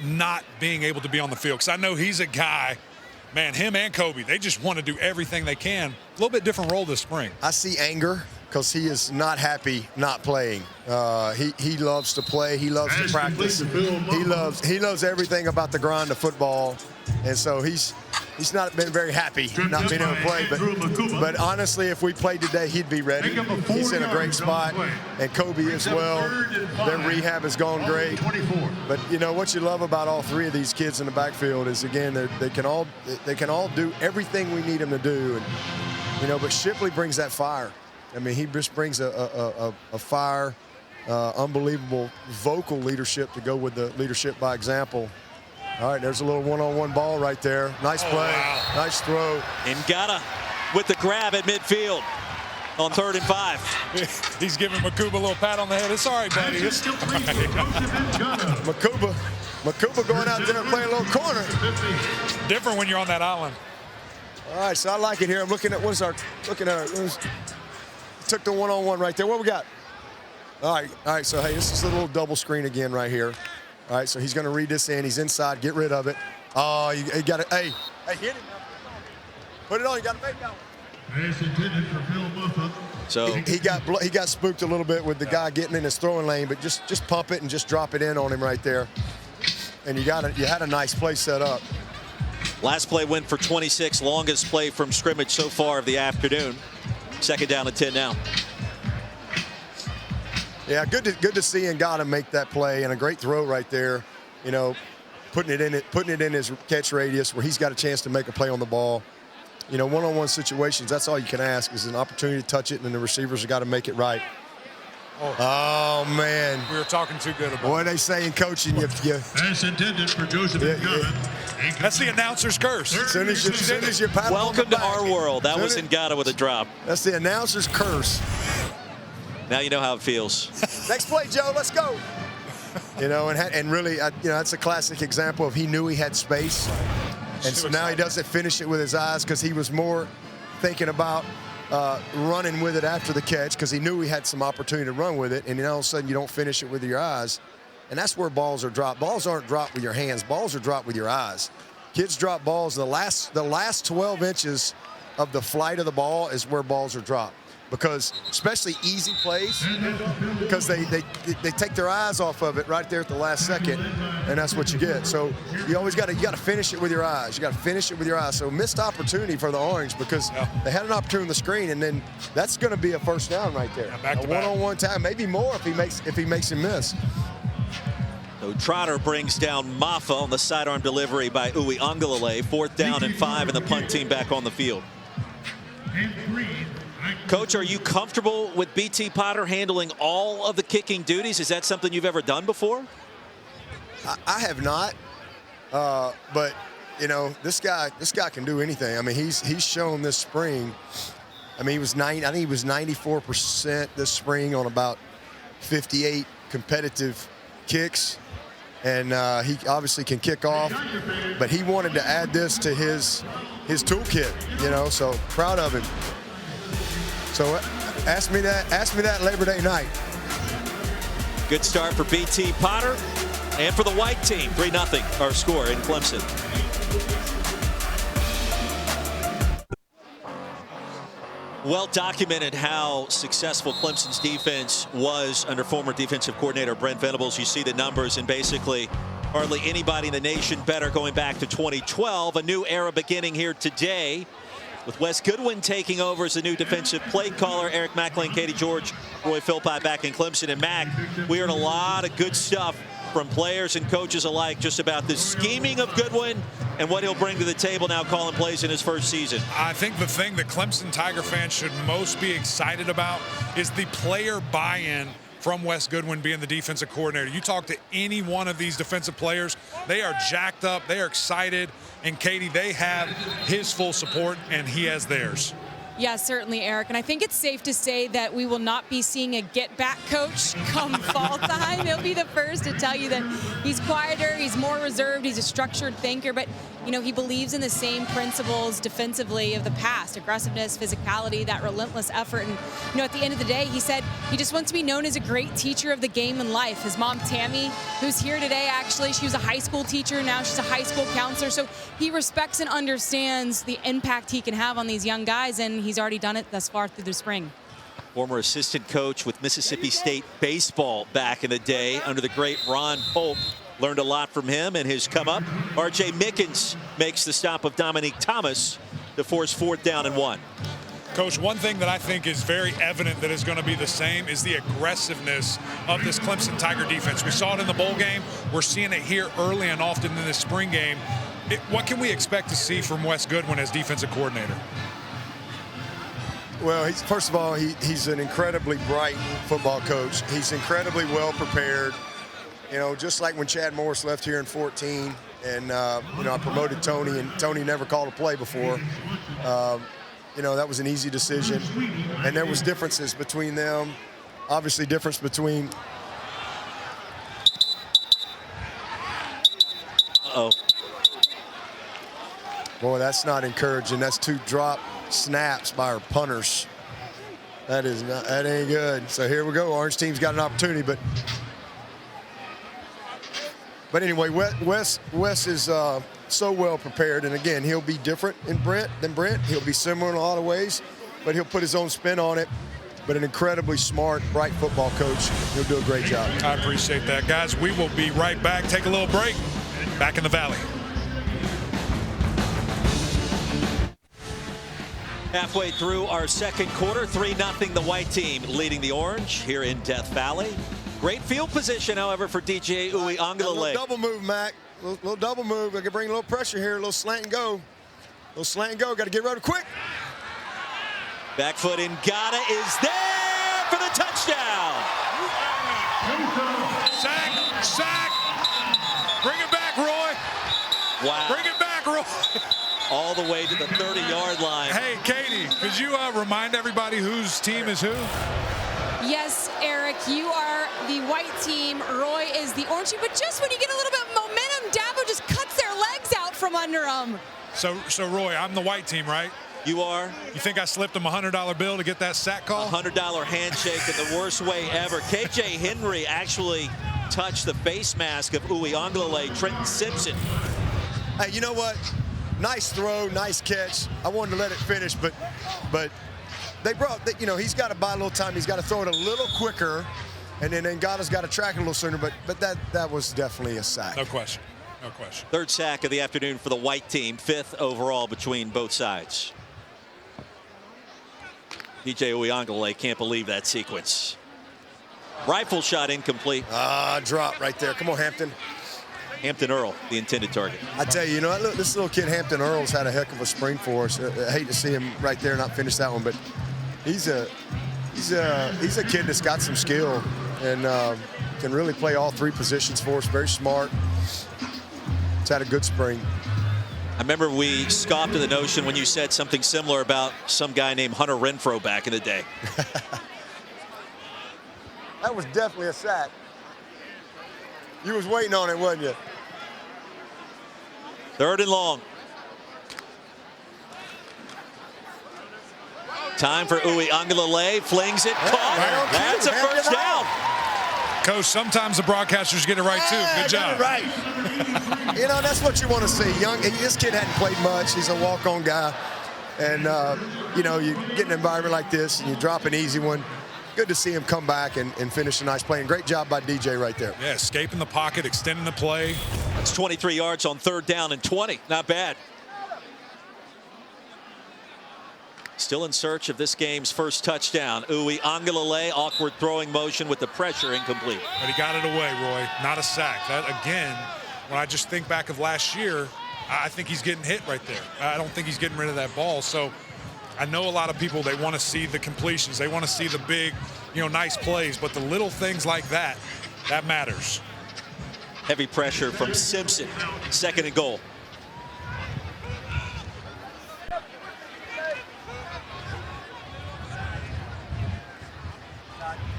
not being able to be on the field? Because I know he's a guy, man, him and Kobe, they just want to do everything they can. A little bit different role this spring. I see anger because he is not happy not playing. He loves to play. He loves to practice. He loves everything about the grind of football. And so he's not been very happy not being able to play. But honestly, if we played today, he'd be ready. He's in a great spot. And Kobe as well. Their rehab has gone great. But you know what you love about all three of these kids in the backfield is, again, they can all do everything we need them to do. And you know, but Shipley brings that fire. I mean, he just brings a fire, unbelievable vocal leadership to go with the leadership by example. All right, there's a little one-on-one ball right there. Nice play, nice throw. Ngata with the grab at midfield on 3rd and 5. He's giving Makuba a little pat on the head. It's all right, buddy. It's all right. Makuba going out there and playing a little corner. Different when you're on that island. All right, so I like it here. I'm looking at took the one-on-one right there. What we got? All right, so hey, this is a little double screen again right here. All right, so he's going to read this in. He's inside. Get rid of it. Oh, you got it. Hey, hit it. Put it on. You got to make that one. As intended for Phil Maffa. So he got spooked a little bit with the guy getting in his throwing lane, but just pump it and just drop it in on him right there. And you had a nice play set up. Last play went for 26, longest play from scrimmage so far of the afternoon. 2nd down and 10 now. Yeah, good to see Ngata make that play, and a great throw right there. You know, putting it in his catch radius where he's got a chance to make a play on the ball. You know, one-on-one situations, that's all you can ask is an opportunity to touch it, and the receivers have got to make it right. Oh man. We were talking too good about it. What are they saying, coaching? As intended for Joseph Ngata. That's the announcer's curse. As soon as you pat Welcome to our world. That was Ngata with a drop. That's the announcer's curse. Now you know how it feels. Next play, Joe. Let's go. You know, and really, you know, that's a classic example of he knew he had space, and so now he doesn't finish it with his eyes because he was more thinking about running with it after the catch because he knew he had some opportunity to run with it, and then all of a sudden you don't finish it with your eyes, and that's where balls are dropped. Balls aren't dropped with your hands. Balls are dropped with your eyes. kids drop balls. The last 12 inches of the flight of the ball is where balls are dropped, because especially easy plays, because they take their eyes off of it right there at the last second, and that's what you get. So you always got to finish it with your eyes. You got to finish it with your eyes. So missed opportunity for the Orange, because they had an opportunity on the screen, and then that's going to be a first down right there. Back to a one-on-one time, maybe more if he makes him miss. So Trotter brings down Maffa on the sidearm delivery by Uwe Angalale. 4th down and 5, and the punt team back on the field. Coach, are you comfortable with BT Potter handling all of the kicking duties? Is that something you've ever done before? I have not, but you know, this guy can do anything. I mean, he's shown this spring. I mean, I think he was 94% this spring on about 58 competitive kicks, and he obviously can kick off. But he wanted to add this to his toolkit, you know. So proud of him. So ask me that Labor Day night. Good start for BT Potter and for the white team. 3-0 our score in Clemson. Well documented how successful Clemson's defense was under former defensive coordinator Brent Venables. You see the numbers, and basically hardly anybody in the nation better going back to 2012. A new era beginning here today, with Wes Goodwin taking over as the new defensive play caller. Eric McLean, Katie George, Roy Philpott back in Clemson. And Mac, we heard a lot of good stuff from players and coaches alike just about the scheming of Goodwin and what he'll bring to the table now calling plays in his first season. I think the thing that Clemson Tiger fans should most be excited about is the player buy-in from Wes Goodwin being the defensive coordinator. You talk to any one of these defensive players, they are jacked up, they are excited, and Katie, they have his full support, and he has theirs. Yeah, certainly, Eric. And I think it's safe to say that we will not be seeing a get-back coach come fall time. He'll be the first to tell you that he's quieter, he's more reserved, he's a structured thinker, but, you know, he believes in the same principles defensively of the past: aggressiveness, physicality, that relentless effort. And, you know, at the end of the day, he said he just wants to be known as a great teacher of the game and life. His mom, Tammy, who's here today, actually, she was a high school teacher, now she's a high school counselor. So he respects and understands the impact he can have on these young guys, and he's already done it thus far through the spring. Former assistant coach with Mississippi State baseball back in the day under the great Ron Polk. Learned a lot from him and his come up. R.J. Mickens makes the stop of Dominique Thomas to force 4th down and 1. Coach, one thing that I think is very evident that is going to be the same is the aggressiveness of this Clemson Tiger defense. We saw it in the bowl game. We're seeing it here early and often in this spring game. What can we expect to see from Wes Goodwin as defensive coordinator? Well, first of all, he's an incredibly bright football coach. He's incredibly well prepared. You know, just like when Chad Morris left here in 14, and you know, I promoted Tony, and Tony never called a play before. You know, that was an easy decision, and there was differences between them. Obviously, difference between. Uh-oh. Boy, that's not encouraging. That's 2 drop snaps by our punters. That ain't good. So here we go. Orange team's got an opportunity, but anyway, Wes is so well prepared, and again, he'll be different than Brent. He'll be similar in a lot of ways, but he'll put his own spin on it. But an incredibly smart, bright football coach. He'll do a great job. I appreciate that, guys. We will be right back. Take a little break. Back in the Valley. Halfway through our second quarter, 3-0 the white team leading the Orange here in Death Valley. Great field position, however, for DJ Uwe Angalale. A little double move, Mac. Little double move. I can bring a little pressure here, a little slant and go. Got to get rid of quick. Back foot Ngata is there for the touchdown. Sack. Bring it back, Roy. Wow. Bring it back, Roy. All the way to the 30-yard line. Hey, Katie, could you remind everybody whose team is who? Yes, Eric, you are the white team. Roy is the orange team. But just when you get a little bit of momentum, Dabo just cuts their legs out from under them. So Roy, I'm the white team, right? You are. You think I slipped him a $100 bill to get that sack call? $100 handshake in the worst way ever. KJ Henry actually touched the face mask of Uwe Angalale. Trenton Simpson Hey, you know what? Nice throw, nice catch. I wanted to let it finish, but they brought, you know, he's got to buy a little time. He's got to throw it a little quicker, and then Ngannou's got to track it a little sooner. But that was definitely a sack. No question. No question. Third sack of the afternoon for the white team, 5th overall between both sides. DJ Uiagalelei can't believe that sequence. Rifle shot incomplete. Drop right there. Come on, Hampton. Hampton Earl, the intended target. I tell you, you know, look, this little kid Hampton Earl's had a heck of a spring for us. I hate to see him right there not finish that one, but he's a kid that's got some skill and can really play all 3 positions for us. Very smart. He's had a good spring. I remember we scoffed at the notion when you said something similar about some guy named Hunter Renfrow back in the day. That was definitely a sack. You was waiting on it, wasn't you? 3rd and long. Time for Uiagalelei. Flings it. Caught. That's a first down. Coach, sometimes the broadcasters get it right, too. Good job. Right. You know, that's what you want to see. This kid hadn't played much. He's a walk-on guy. And, you know, you get an environment like this and you drop an easy one. Good to see him come back and finish a nice play. And great job by DJ right there. Yeah, escaping the pocket, extending the play. That's 23 yards on 3rd down and 20. Not bad. Still in search of this game's first touchdown. Uiagalelei, awkward throwing motion with the pressure, incomplete. But he got it away, Roy. Not a sack. That, again, when I just think back of last year, I think he's getting hit right there. I don't think he's getting rid of that ball. So I know a lot of people, they want to see the completions. They want to see the big, you know, nice plays. But the little things like that, that matters. Heavy pressure from Simpson. 2nd and goal.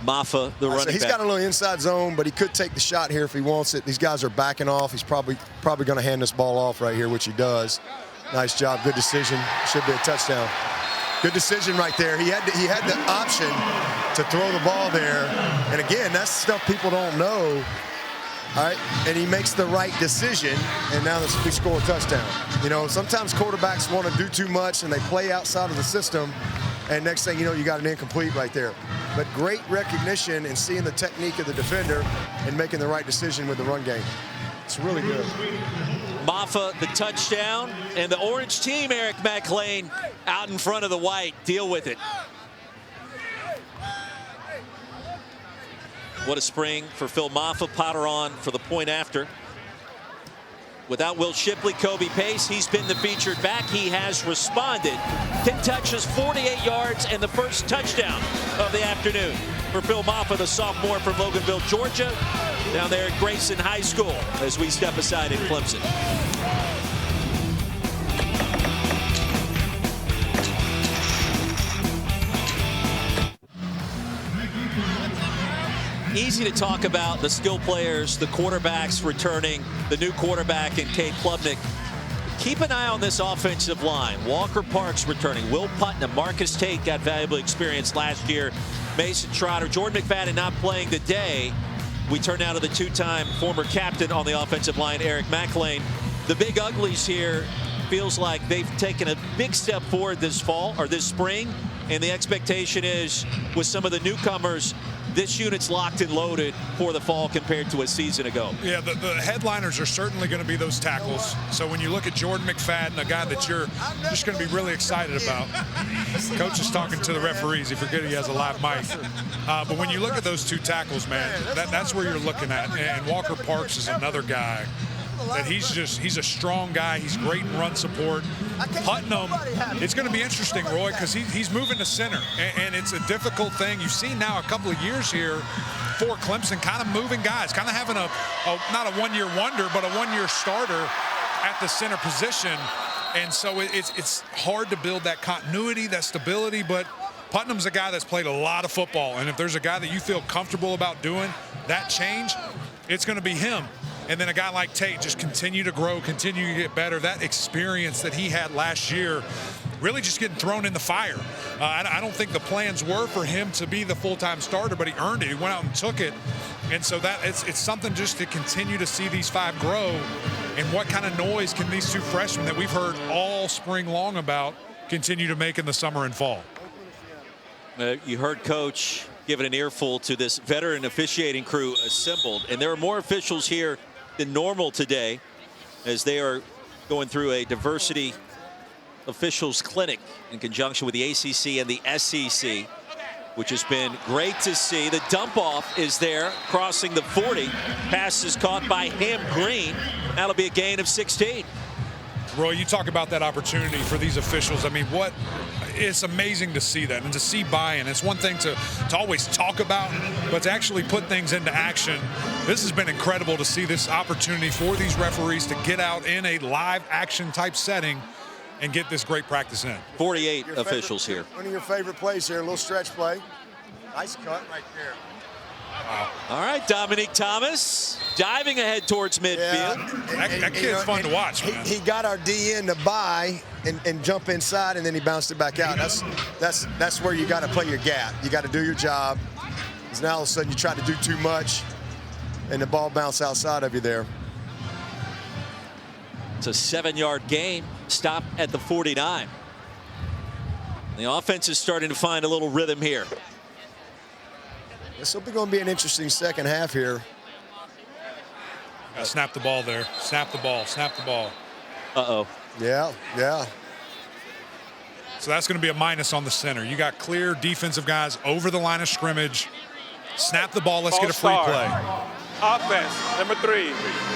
Maffa, the running back. He's got a little inside zone, but he could take the shot here if he wants it. These guys are backing off. He's probably going to hand this ball off right here, which he does. Nice job. Good decision. Should be a touchdown. Good decision right there. He had the option to throw the ball there. And again, that's stuff people don't know. All right, and he makes the right decision, and now we score a touchdown. You know, sometimes quarterbacks want to do too much, and they play outside of the system, and next thing you know, you got an incomplete right there. But great recognition and seeing the technique of the defender and making the right decision with the run game. It's really good. Maffa, the touchdown, and the orange team, Eric McLean, out in front of the white. Deal with it. What a spring for Phil Maffa. Potter on for the point after. Without Will Shipley, Kobe Pace, he's been the featured back. He has responded. 10 touches, 48 yards, and the first touchdown of the afternoon for Phil Maffa, the sophomore from Loganville, Georgia, down there at Grayson High School as we step aside in Clemson. Easy to talk about the skill players, the quarterbacks returning, the new quarterback in Cade Klubnik. Keep an eye on this offensive line. Walker Parks returning. Will Putnam, Marcus Tate got valuable experience last year. Mason Trotter, Jordan McFadden not playing today. We turn now to the 2-time former captain on the offensive line, Eric McLean. The big uglies here feels like they've taken a big step forward this fall or this spring. And the expectation is with some of the newcomers, this unit's locked and loaded for the fall compared to a season ago. Yeah, the headliners are certainly going to be those tackles. So when you look at Jordan McFadden, a guy that you're just going to be really excited about. Coach is talking to the referees. He forget he has a live mic. But when you look at those 2 tackles, man, that's where you're looking at. And Walker Parks is another guy that he's a strong guy. He's great in run support. Putnam, it's going to be interesting, Roy, because he's moving to center, and it's a difficult thing. You've seen now a couple of years here for Clemson kind of moving guys, kind of having not a one-year wonder, but a one-year starter at the center position. And so it's hard to build that continuity, that stability, but Putnam's a guy that's played a lot of football, and if there's a guy that you feel comfortable about doing that change, it's going to be him. And then a guy like Tate just continue to grow, continue to get better. That experience that he had last year, really just getting thrown in the fire. I don't think the plans were for him to be the full-time starter, but he earned it. He went out and took it. And so that it's something just to continue to see these 5 grow And what kind of noise can these two freshmen that we've heard all spring long about continue to make in the summer and fall? You heard Coach giving an earful to this veteran officiating crew assembled, and there are more officials here than normal today as they are going through a diversity officials clinic in conjunction with the ACC and the SEC, which has been great to see. The dump off is there crossing the 40. Pass is caught by Ham Green. That'll be a gain of 16. Roy, you talk about that opportunity for these officials. I mean, it's amazing to see that and to see buy-in. It's one thing to always talk about, but to actually put things into action. This has been incredible to see this opportunity for these referees to get out in a live action type setting and get this great practice in. 48 officials here. One of your favorite plays here, a little stretch play. Nice cut right there. Wow. All right, Dominique Thomas diving ahead towards midfield. Yeah. That kid's fun to watch, man. He got our D in to buy and jump inside, and then he bounced it back out. That's where you got to play your gap. You got to do your job. Because now all of a sudden you try to do too much, and the ball bounced outside of you there. It's a 7-yard gain. Stop at the 49. The offense is starting to find a little rhythm here. This will be going to be an interesting second half here. Snap the ball there. Snap the ball. Snap the ball. Uh-oh. Yeah. So that's going to be a minus on the center. You got clear defensive guys over the line of scrimmage. Snap the ball. Let's get a free play. Offense, number 3.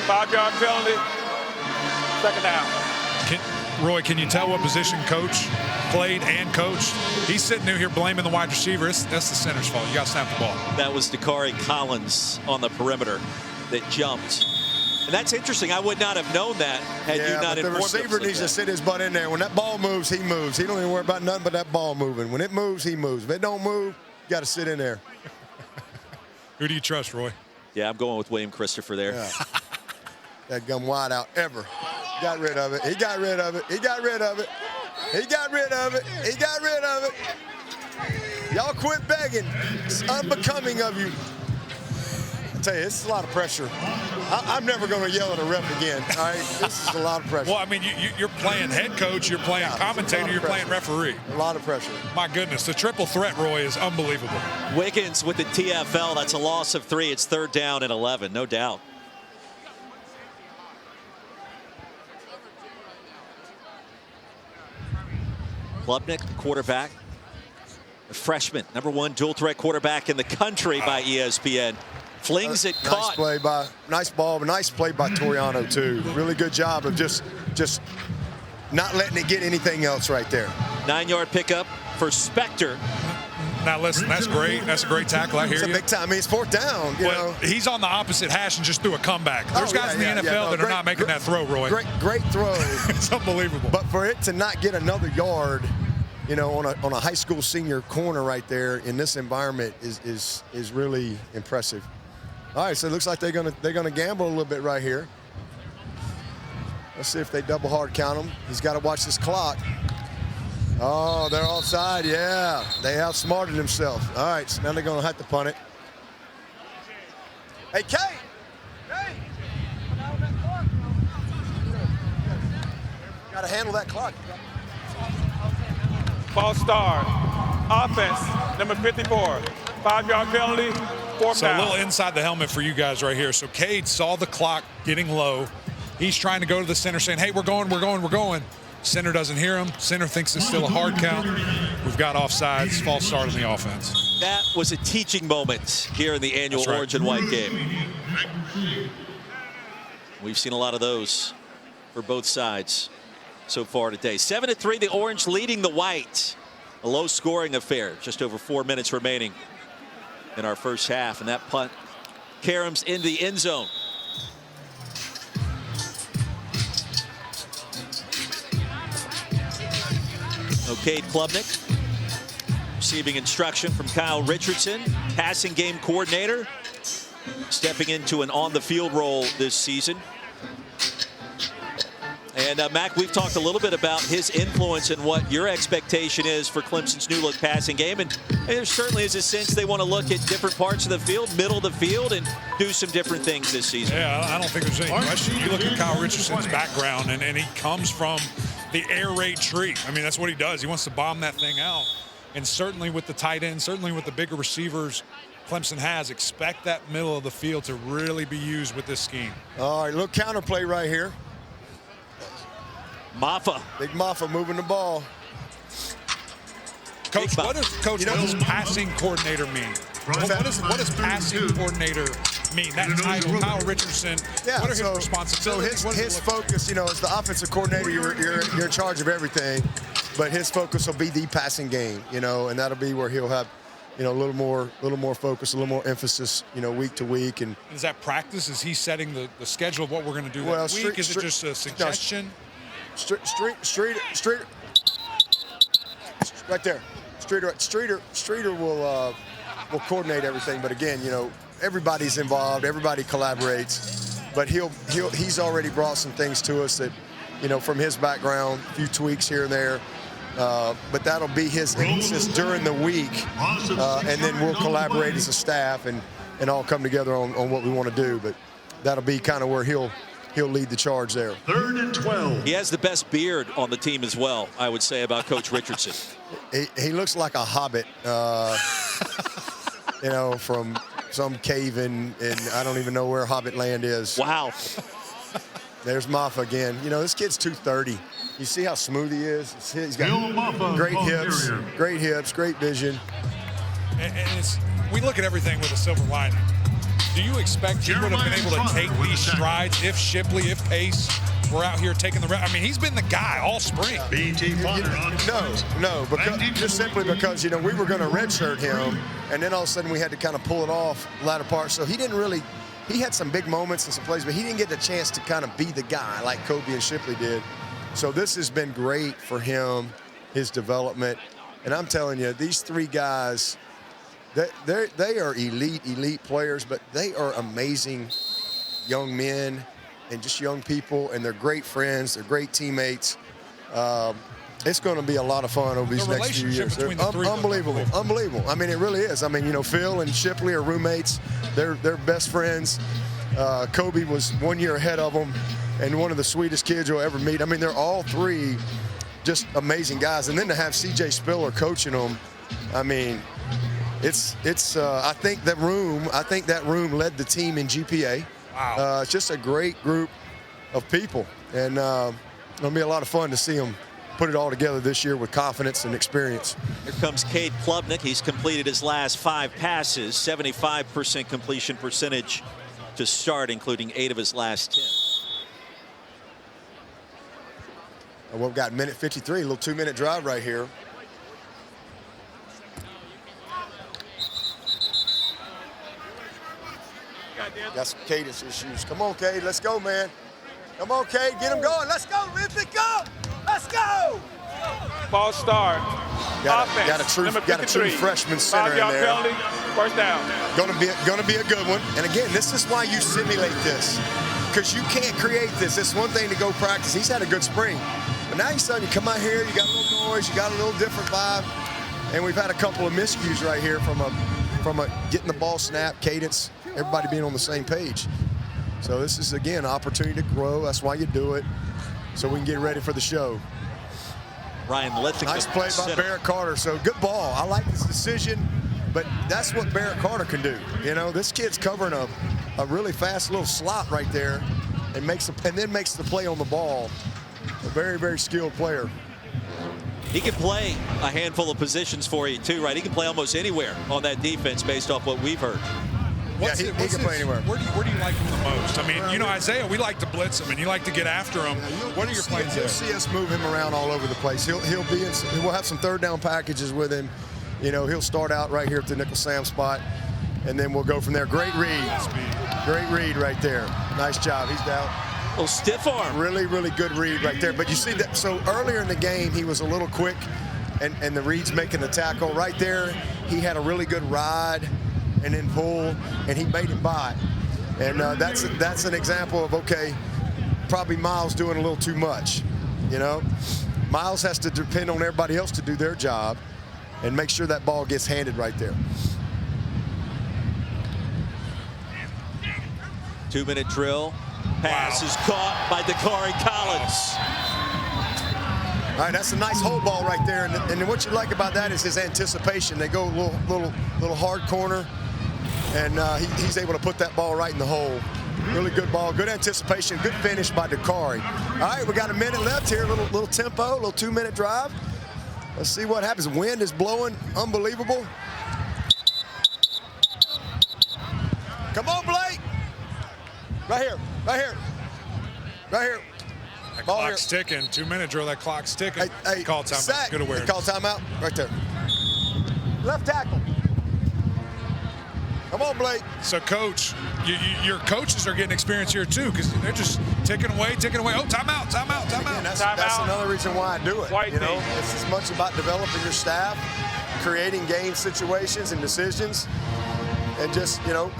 5-yard penalty. Second down. Roy, can you tell what position coach played and coached? He's sitting here blaming the wide receiver. That's the center's fault. You got to snap the ball. That was Dakari Collins on the perimeter that jumped. And that's interesting. I would not have known that had you not informed us. The receiver needs to sit his butt in there. When that ball moves, he moves. He don't even worry about nothing but that ball moving. When it moves, he moves. If it don't move, you got to sit in there. Who do you trust, Roy? Yeah, I'm going with William Christopher there. Yeah. That gum wide out ever. Got rid of it. He got rid of it. He got rid of it. He got rid of it. He got rid of it. Y'all quit begging. It's unbecoming of you. I tell you, this is a lot of pressure. I'm never going to yell at a ref again. All right, this is a lot of pressure. Well, I mean, you're playing head coach, you're playing commentator, you're playing referee. A lot of pressure. My goodness, the triple threat, Roy, is unbelievable. Wiggins with the TFL. That's a loss of 3. It's 3rd down and 11, no doubt. Klubnik, quarterback, a freshman, number 1 dual threat quarterback in the country by ESPN. Flings it, caught. Nice ball, but nice play by Toriano too. Really good job of just not letting it get anything else right there. 9-yard pickup for Spector. Now listen, that's great. That's a great tackle. I hear you. It's a big time. I mean, it's 4th down. You know. He's on the opposite hash and just threw a comeback. There's guys in the NFL that are not making that throw, Roy. Great throw. It's unbelievable. But for it to not get another yard, you know, on a high school senior corner right there in this environment is really impressive. All right, so it looks like they're gonna gamble a little bit right here. Let's see if they double hard count him. He's got to watch this clock. Oh, they're offside. Yeah, they outsmarted themselves. All right, so now they're going to have to punt it. Hey, Kate! Hey! Got to handle that clock. False start. Offense, number 54. 5-yard penalty, 4th So down. a little inside the helmet for you guys right here. So Cade saw the clock getting low. He's trying to go to the center saying, hey, we're going. Center doesn't hear him. Center thinks it's still a hard count. We've got offsides, false start on the offense. That was a teaching moment here in the annual Orange and White game. We've seen a lot of those for both sides so far today. 7-3, the Orange leading the White. A low-scoring affair. Just over 4 minutes remaining in our first half, and that punt caroms in the end zone. Okay, Klubnik receiving instruction from Kyle Richardson, passing game coordinator, stepping into an on-the-field role this season. And Mac, we've talked a little bit about his influence and what your expectation is for Clemson's new look passing game. And there certainly is a sense they want to look at different parts of the field, middle of the field, and do some different things this season. Yeah, I don't think there's any question. You look at Kyle Richardson's background, and he comes from the air raid tree. I mean, that's what he does. He wants to bomb that thing out. And certainly with the tight end, certainly with the bigger recievers Clemson has, expect that middle of the field to really be used with this scheme. All right, little counterplay right here. Maffa. Big Maffa moving the ball. Coach, what does passing coordinator mean? What does passing coordinator mean? That title, Kyle Richardson, yeah, what are his responsibilities? So his focus, you know, as the offensive coordinator, you're in charge of everything, but his focus will be the passing game, you know, and that'll be where he'll have, you know, a little more focus, a little more emphasis, you know, week to week. And is that practice? Is he setting the schedule of what we're going to do that week? Is it just a suggestion? Streeter, right there. Streeter will coordinate everything. But again, you know, everybody's involved, everybody collaborates. But he's already brought some things to us that, you know, from his background, a few tweaks here and there. But that'll be his emphasis during the week, and then we'll collaborate as a staff and all come together on what we want to do. But that'll be kind of where he'll lead the charge there. 3rd and 12. He has the best beard on the team as well, I would say, about Coach Richardson. He looks like a hobbit, you know, from some cave in I don't even know where Hobbit land is. Wow. There's Maffa again. You know, this kid's 230. You see how smooth he is? He's got great hips, great vision. And we look at everything with a silver lining. Do you expect he would have been able to take these strides if Shipley, if Pace were out here taking the rep? I mean, he's been the guy all spring. No, because, just simply because, you know, we were going to redshirt him, and then all of a sudden we had to kind of pull it off latter part. So he didn't really – he had some big moments and some plays, but he didn't get the chance to kind of be the guy like Kobe and Shipley did. So this has been great for him, his development. And I'm telling you, these three guys – they are elite players, but they are amazing young men and just young people, and they're great friends. They're great teammates. It's going to be a lot of fun over these next few years. Unbelievable. I mean, it really is. I mean, you know, Phil and Shipley are roommates. They're best friends. Kobe was 1 year ahead of them and one of the sweetest kids you'll ever meet. I mean, they're all three just amazing guys. And then to have C.J. Spiller coaching them, I mean, I think that room led the team in GPA. Wow. It's just a great group of people, and it'll be a lot of fun to see them put it all together this year with confidence and experience. Here comes Cade Klubnik. He's completed his last 5 passes, 75% completion percentage to start, including 8 of his last 10. Well, we've got minute 53, a little 2-minute drive right here. Got some cadence issues. Come on, Cade. Let's go, man. Come on, Cade. Get him going. Let's go, Rhythmic. Go. Let's go. False start. Got a true freshman center in there. 5-yard penalty. First down. Gonna be a good one. And again, this is why you simulate this, because you can't create this. It's one thing to go practice. He's had a good spring, but now you come out here. You got a little noise. You got a little different vibe, and we've had a couple of miscues right here from a getting the ball snap, cadence. Everybody being on the same page. So this is, again, an opportunity to grow. That's why you do it, so we can get ready for the show. Ryan Lithicum. Nice play by Barrett Carter. So good ball. I like this decision, but that's what Barrett Carter can do. You know, this kid's covering a really fast little slot right there and then makes the play on the ball. A very, very skilled player. He can play a handful of positions for you, too, right? He can play almost anywhere on that defense based off what we've heard. He can play anywhere. Where do you like him the most? I mean, you know, Isaiah, we like to blitz him, and you like to get after him. What are your plans there? You'll see us move him around all over the place. We'll have some 3rd down packages with him. You know, he'll start out right here at the nickel Sam spot, and then we'll go from there. Great read. Great read right there. Nice job. He's down. Little stiff arm. Really, really good read right there. But you see that, so earlier in the game, he was a little quick, and the read's making the tackle. Right there, he had a really good ride and then pull, and he made it by. And that's an example of, okay, probably Miles doing a little too much, you know? Miles has to depend on everybody else to do their job and make sure that ball gets handed right there. 2-minute drill. Pass is caught by Dakari Collins. All right, that's a nice hole ball right there. And what you like about that is his anticipation. They go a little hard corner, and he's able to put that ball right in the hole. Really good ball, good anticipation, good finish by Dakari. All right, we got a minute left here, little tempo, little 2-minute drive. Let's see what happens. Wind is blowing, unbelievable. Come on, Blake. Right here, right here, right here. That Ball clock's here. ticking. 2-minute drill, that clock's ticking. Hey, Call timeout. sack. Good awareness. Call timeout right there. Left tackle. Come on, Blake. So, Coach, your coaches are getting experience here, too, because they're just ticking away. Oh, timeout, timeout, Again, timeout. that's another reason why I do it. White you know, team. it's as much about developing your staff, creating game situations and decisions, and just, you know,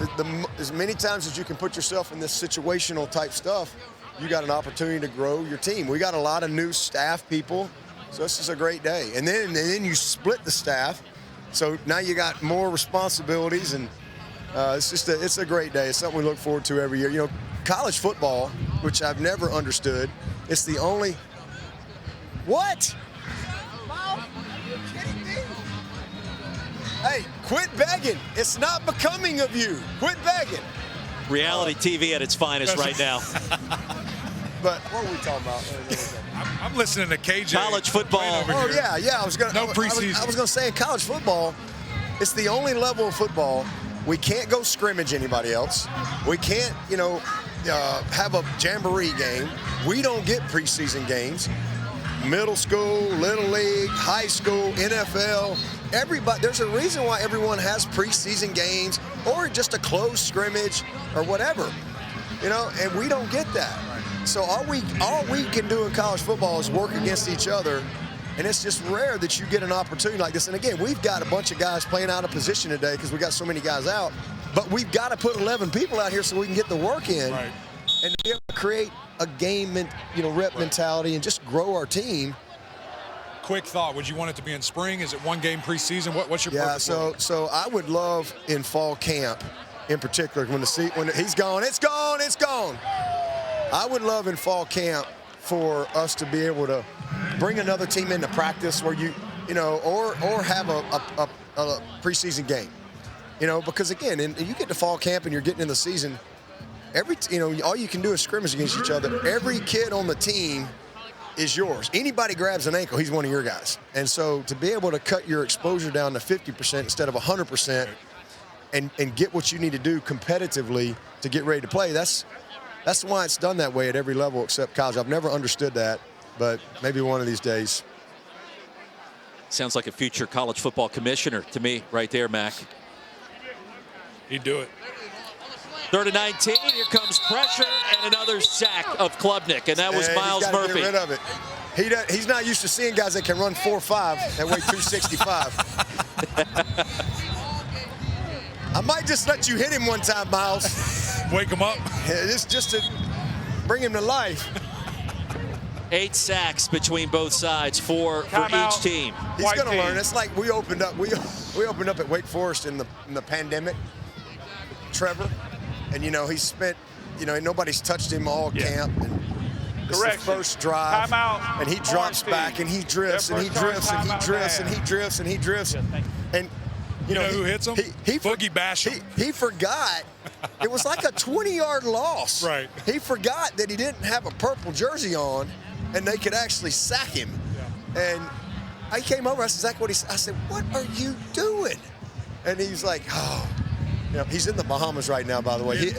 as many times as you can put yourself in this situational type stuff, you got an opportunity to grow your team. We got a lot of new staff people, so this is a great day. And then you split the staff, so now you got more responsibilities, and it's a great day. It's something we look forward to every year. You know, college football, which I've never understood, it's the only. What? Hey, quit begging. It's not becoming of you. Quit begging. Reality TV at its finest right now. But what are we talking about? I'm listening to KJ. College football. over Oh, here. yeah. I was gonna. No preseason. I was gonna say in college football, it's the only level of football we can't go scrimmage anybody else. We can't, you know, have a jamboree game. We don't get preseason games. Middle school, little league, high school, NFL. Everybody. There's a reason why everyone has preseason games or just a closed scrimmage or whatever. You know, and we don't get that. So all we can do in college football is work against each other, and it's just rare that you get an opportunity like this. And again, we've got a bunch of guys playing out of position today because we got so many guys out, but we've got to put 11 people out here so we can get the work in, Right. and to be able to create a game, rep mentality and just grow our team. Quick thought, would you want it to be in spring? Is it one game preseason? What's your Yeah, perfect world? so I would love in fall camp, in particular, when he's gone, it's gone. I would love in fall camp for us to be able to bring another team into practice where or have a preseason game, because again, and you get to fall camp and you're getting in the season, all you can do is scrimmage against each other. Every kid on the team is yours. Anybody grabs an ankle, he's one of your guys. And so to be able to cut your exposure down to 50% instead of 100% and get what you need to do competitively to get ready to play, that's why it's done that way at every level except college. I've never understood that, but maybe one of these days. Sounds like a future college football commissioner to me right there, Mac. He'd do it. 3rd and 19, here comes pressure and another sack of Klubnik, and that was Miles he's gotta Murphy. Get rid of it. He's not used to seeing guys that can run 4.5 and weigh 265. I might just let you hit him one time, Miles. Wake him up. Just to bring him to life. 8 sacks between both sides, 4 for Timeout. each team. He's White going to team. learn. It's like we opened up at Wake Forest in the pandemic. Trevor, and he spent, nobody's touched him all camp. And this is the Correction. first drive, Timeout. and he drops Orange back, team. and he drifts, and he Their first drifts, and he timeout drifts, of and the he drifts, and he drifts, and You know who hits him? He Boogie Basham. He forgot. It was like a 20-yard loss. Right. He forgot that he didn't have a purple jersey on, and they could actually sack him. Yeah. And I came over. That's exactly what he said. I said, "What are you doing?" And he's like, "Oh." He's in the Bahamas right now, by the way.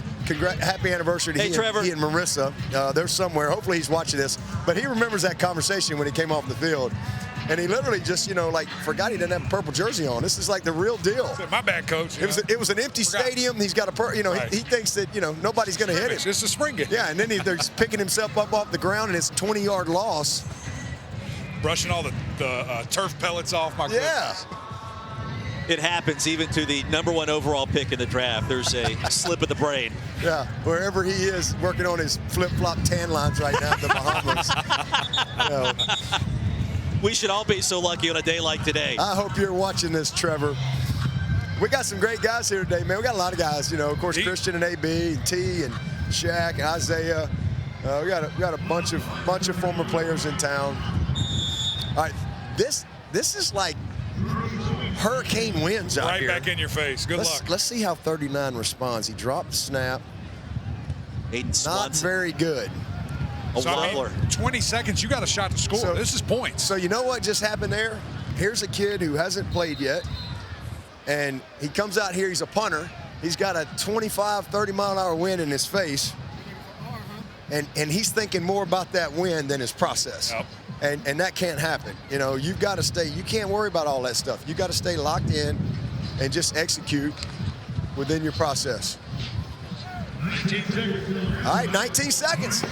Happy anniversary to Trevor. he and Marissa. They're somewhere. Hopefully he's watching this. But he remembers that conversation when he came off the field. And he literally just, forgot he didn't have a purple jersey on. This is like the real deal. My bad, coach. It was an empty stadium. He's got Right. he thinks that, nobody's going to hit him. It's a spring game. Yeah, and then they're picking himself up off the ground, and it's a 20-yard loss. Brushing all the turf pellets off my Yeah. It happens even to the #1 overall pick in the draft. There's a slip of the brain. Yeah, wherever he is working on his flip-flop tan lines right now in the Bahamas. You know, We should all be so lucky on a day like today. I hope you're watching this, Trevor. We got some great guys here today, man. We got a lot of guys, you know. Of course, Christian and AB, and T, and Shaq, and Isaiah. We got a bunch of former players in town. All right, this is like hurricane winds out here. Right back in your face. Good luck. Let's see how 39 responds. He dropped the snap. Aiden Not Swanson, very good. a So, I wobbler. mean, 20 seconds, you got a shot to score. So- This is points. So you know what just happened there? Here's a kid who hasn't played yet, and he comes out here, he's a punter. He's got a 25, 30-mile-an-hour wind in his face, and he's thinking more about that wind than his process. Yep. And that can't happen. You know, you've got to stay, you can't worry about all that stuff. You got to stay locked in and just execute within your process. 19 seconds. All right, 19 seconds.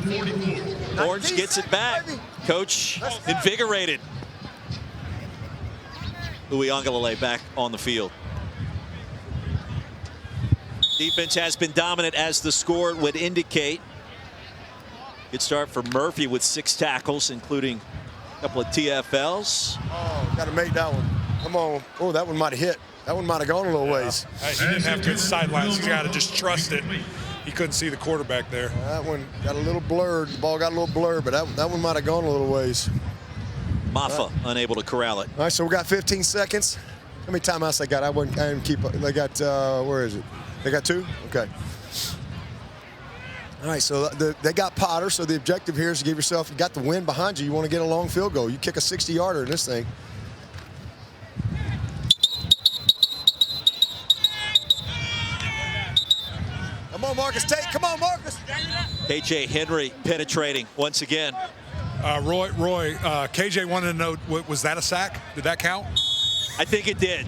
44. Orange gets it back. Coach invigorated. Uiagalelei back on the field. Defense has been dominant, as the score would indicate. Good start for Murphy with 6 tackles, including a couple of TFLs. Oh, got to make that one. Come on. Oh, that one might have hit. That one might have gone a little ways. He didn't have good sidelines. He's got to just trust it. He couldn't see the quarterback there. That one got a little blurred. The ball got a little blurred, but that one might have gone a little ways. Maffa unable to corral it. All right, so we got 15 seconds. How many timeouts they got? I didn't keep. They got, where is it? They got 2? Okay. All right, so they got Potter, so the objective here is to give yourself, you got the wind behind you, you want to get a long field goal. You kick a 60-yarder in this thing. Come on, Marcus Tate. Come on, Marcus. KJ Henry penetrating once again. Roy, KJ wanted to know, was that a sack? Did that count? I think it did.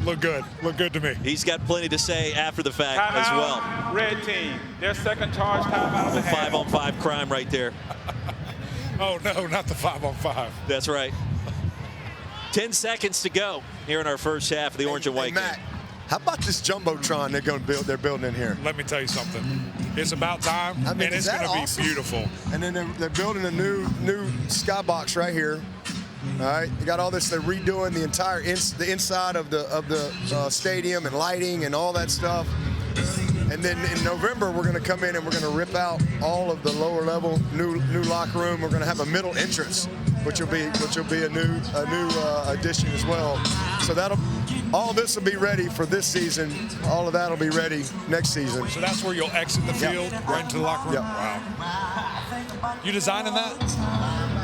Look good. Look good to me. He's got plenty to say after the fact as well. Timeout, red team. Their second charge timeout of the A half. 5-on-5 crime right there. Oh, no, not the 5-on-5. That's right. 10 seconds to go here in our first half of the orange and white Matt, game. how about this jumbotron they're building in here? Let me tell you something. It's about time, I mean, and is it's going that to awesome? be beautiful. And then they're building a new skybox right here. All right, they got all this. They're redoing the entire the inside of the stadium and lighting and all that stuff. And then in November, we're going to come in and we're going to rip out all of the lower level new locker room. We're going to have a middle entrance, which will be a new addition as well. So all this will be ready for this season. All of that will be ready next season. So that's where you'll exit the field, right into the locker room? Yep. Wow. You designing that?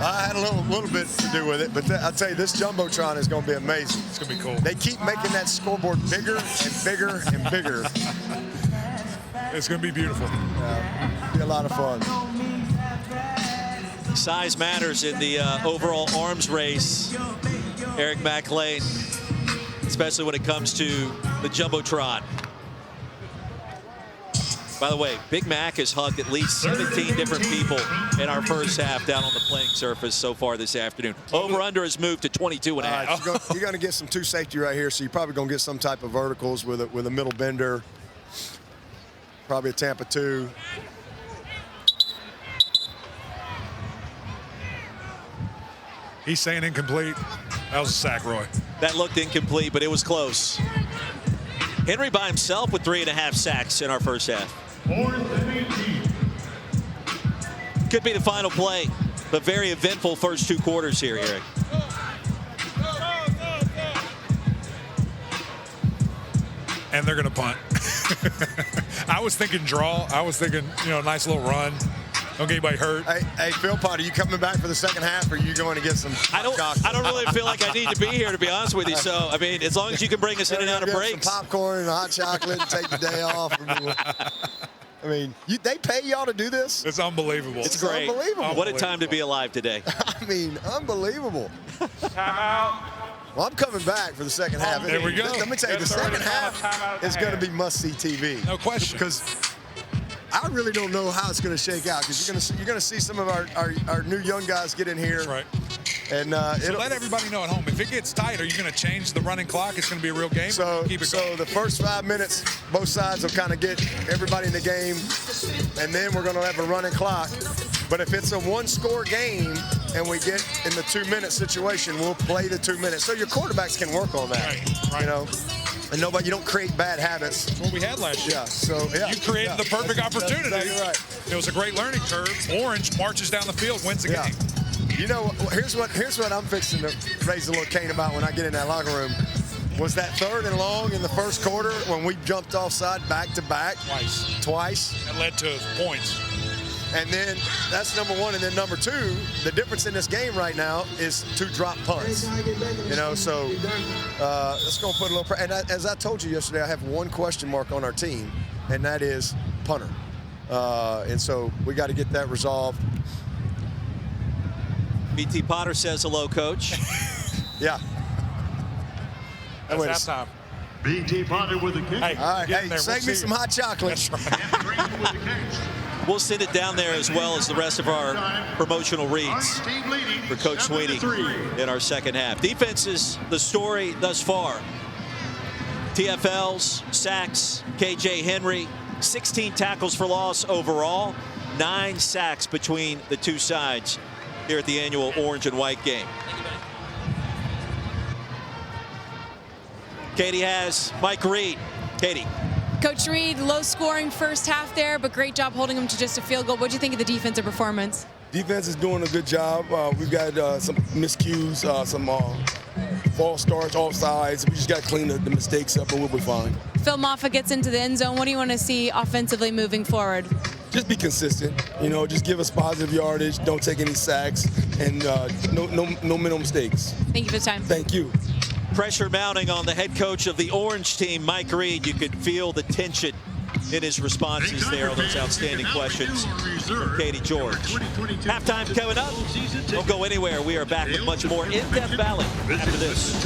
I had a little bit to do with it, but I'll tell you, this jumbotron is going to be amazing. It's going to be cool. They keep making that scoreboard bigger and bigger and bigger. It's going to be beautiful. Be a lot of fun. Size matters in the overall arms race, Eric McLean, especially when it comes to the jumbotron. By the way, Big Mac has hugged at least 17 different people in our first half down on the playing surface so far this afternoon. Over-under has moved to 22 and a All half. right, you're going to get some 2 safety right here, so you're probably going to get some type of verticals with a middle bender. Probably a Tampa 2. He's saying incomplete. That was a sack, Roy. That looked incomplete, but it was close. Henry by himself with 3.5 sacks in our first half. Could be the final play, but very eventful first 2 quarters here, Eric. And they're going to punt. I was thinking draw. I was thinking, nice little run. Don't get anybody hurt. Hey, Phil Potter, you coming back for the second half, or are you going to get some I don't really feel like I need to be here, to be honest with you. So, I mean, as long as you can bring us in and out of Get breaks. some popcorn and hot chocolate and take the day off. I mean, they pay y'all to do this? It's unbelievable. It's great. unbelievable. What a time to be alive today. I mean, unbelievable. Timeout. Well, I'm coming back for the second half. There we go. Let me tell you, the second half is going to be must-see TV. No question. Because I really don't know how it's going to shake out. Because you're going to see some of our new young guys get in here. That's right. And so let everybody know at home, if it gets tight, are you going to change the running clock? It's going to be a real game. So, Keep it going. the first 5 minutes, both sides will kind of get everybody in the game, and then we're going to have a running clock. But if it's a one-score game and we get in the 2-minute situation, we'll play the 2 minutes. So your quarterbacks can work on that. Right. You know, and you don't create bad habits. That's what we had last year. Yeah. So yeah, you created the perfect opportunity. That's exactly right. It was a great learning curve. Orange marches down the field, wins the game. You know, here's what I'm fixing to raise a little cane about when I get in that locker room. Was that 3rd and long in the first quarter when we jumped offside back to back? Twice. That led to points. And then that's number one. And then number two, the difference in this game right now is 2 drop punts. You know, so let's go put a little pressure. And as I told you yesterday, I have one question mark on our team, and that is punter. And so we got to get that resolved. BT Potter says hello, Coach. Yeah. That's halftime. BT Potter with the kick. Hey, all right, hey, save me some hot chocolate. That's right. We'll send it down there as well as the rest of our promotional reads for Coach Sweeney in our second half. Defense is the story thus far. TFLs, sacks, KJ Henry, 16 tackles for loss overall, 9 sacks between the two sides here at the annual Orange and White game. Katie has Mike Reed. Katie. Coach Reed, low-scoring first half there, but great job holding them to just a field goal. What do you think of the defensive performance? Defense is doing a good job. We've got some miscues, some false starts, offsides. We just got to clean the mistakes up, and we'll be fine. Phil Moffa gets into the end zone. What do you want to see offensively moving forward? Just be consistent. You know, just give us positive yardage. Don't take any sacks, and no mental mistakes. Thank you for the time. Thank you. Pressure mounting on the head coach of the Orange team, Mike Reed. You could feel the tension in his responses there on those outstanding questions from Katie George. Halftime coming up. Don't go anywhere. We are back with much more in Death Valley after this.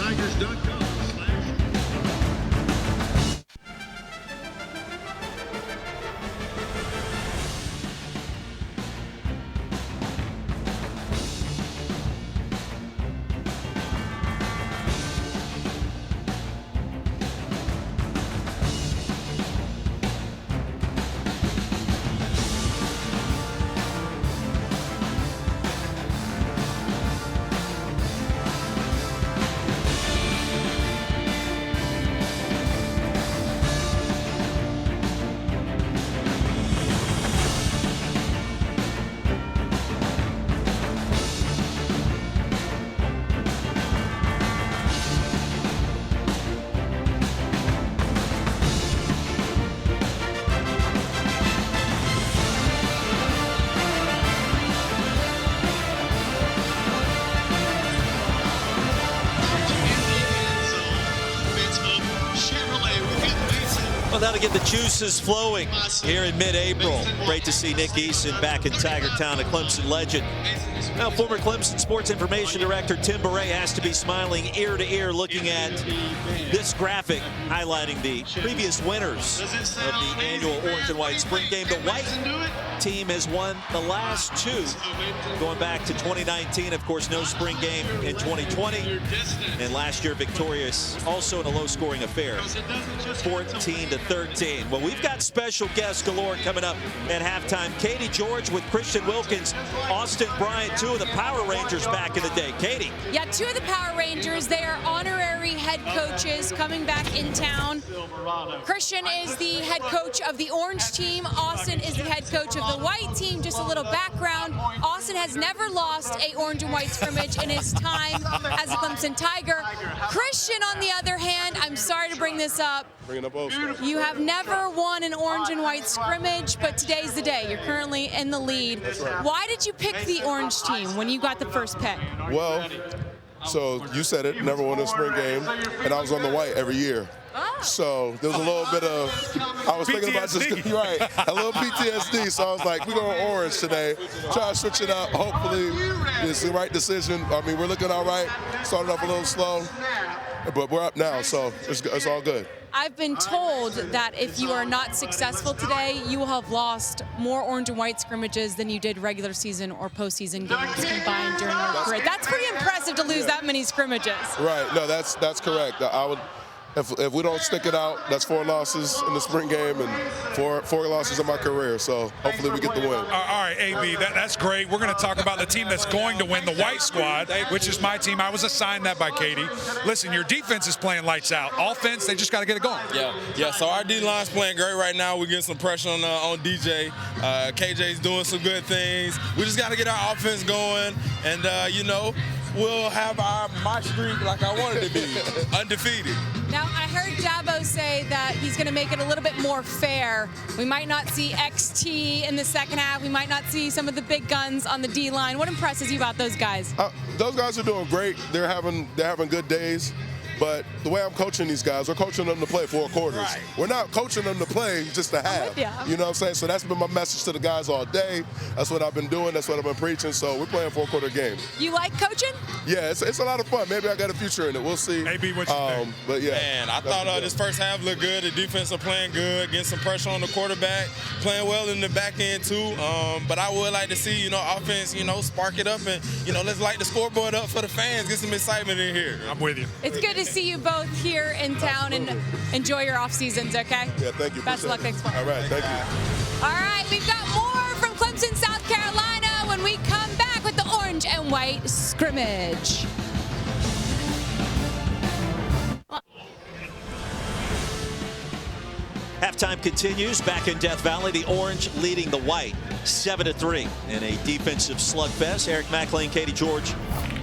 Well, that'll get the juices flowing here in mid-April. Great to see Nick Eason back in Tigertown, a Clemson legend. Now, former Clemson Sports Information Director Tim Beret has to be smiling ear to ear looking at this graphic highlighting the previous winners of the annual Orange and White Spring Game. The White team has won the last 2 going back to 2019. Of course, no spring game in 2020. And last year victorious also in a low-scoring affair, 14-13. Well, we've got special guests galore coming up at halftime. Katie George with Christian Wilkins, Austin Bryant, 2 of the Power Rangers back in the day. Katie. Yeah, 2 of the Power Rangers. They are honorary head coaches coming back in town. Christian is the head coach of the Orange team. Austin is the head coach of the White team. Just a little background. Austin has never lost a Orange and White scrimmage in his time as a Clemson Tiger. Christian, on the other hand, I'm sorry to bring this up. You have never won an Orange and White scrimmage, but today's the day. You're currently in the lead. Why did you pick the Orange team when you got the first pick? Well, so you said it, never won a spring game, and I was on the White every year. So there was a little bit of, I was thinking about just, right, a little PTSD. So I was like, we're going Orange today. Try to switch it up. Hopefully it's the right decision. I mean, we're looking all right. Started off a little slow, but we're up now, so it's all good. I've been told that if you are not successful today, you will have lost more orange and white scrimmages than you did regular season or postseason games combined during your career. That's pretty impressive to lose that many scrimmages. Right. No, that's correct. I would. If we don't stick it out, that's 4 losses in the spring game and four losses in my career. So hopefully we get the win. All right, AB, that's great. We're going to talk about the team that's going to win, the white squad, which is my team. I was assigned that by Katie. Listen, your defense is playing lights out. Offense, they just got to get it going. Yeah. So our D-line's playing great right now. We're getting some pressure on DJ. KJ's doing some good things. We just got to get our offense going, and we'll have my streak like I wanted to be, undefeated. Now, I heard Dabo say that he's going to make it a little bit more fair. We might not see XT in the second half. We might not see some of the big guns on the D-line. What impresses you about those guys? Those guys are doing great. They're having good days. But the way I'm coaching these guys, we're coaching them to play 4 quarters. Right. We're not coaching them to play just a half. You know what I'm saying? So that's been my message to the guys all day. That's what I've been doing. That's what I've been preaching. So we're playing 4-quarter games. You like coaching? Yeah, it's a lot of fun. Maybe I got a future in it. We'll see. Maybe what you think. But yeah. Man, I thought this first half looked good. The defense are playing good, getting some pressure on the quarterback, playing well in the back end too. But I would like to see, offense, spark it up and, let's light the scoreboard up for the fans, get some excitement in here. I'm with you. It's good to see you both here in town and enjoy your off seasons, okay? Yeah, thank you. Best of luck next month. All right, thank you. All right, we've got more from Clemson, South Carolina when we come back with the orange and white scrimmage. Halftime continues back in Death Valley. The orange leading the white 7-3 in a defensive slugfest. Eric McLean, Katie George,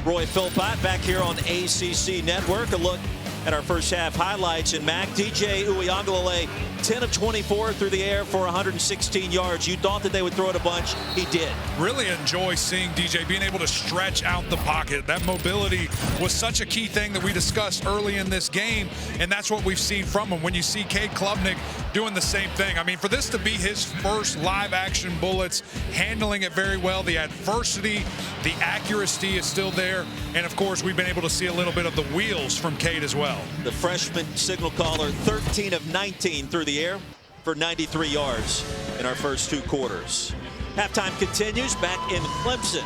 Roy Philpott back here on ACC Network. A look at our first half highlights. And Mac, DJ Uiagalelei, 10 of 24 through the air for 116 yards. You thought that they would throw it a bunch. He did. Really enjoy seeing DJ being able to stretch out the pocket. That mobility was such a key thing that we discussed early in this game, and that's what we've seen from him. When you see Cade Klubnik doing the same thing, I mean, for this to be his first live action bullets, handling it very well, the adversity, the accuracy is still there, and of course we've been able to see a little bit of the wheels from Cade as well. The freshman signal caller, 13 of 19 through the air for 93 yards in our first 2 quarters. Halftime continues back in Clemson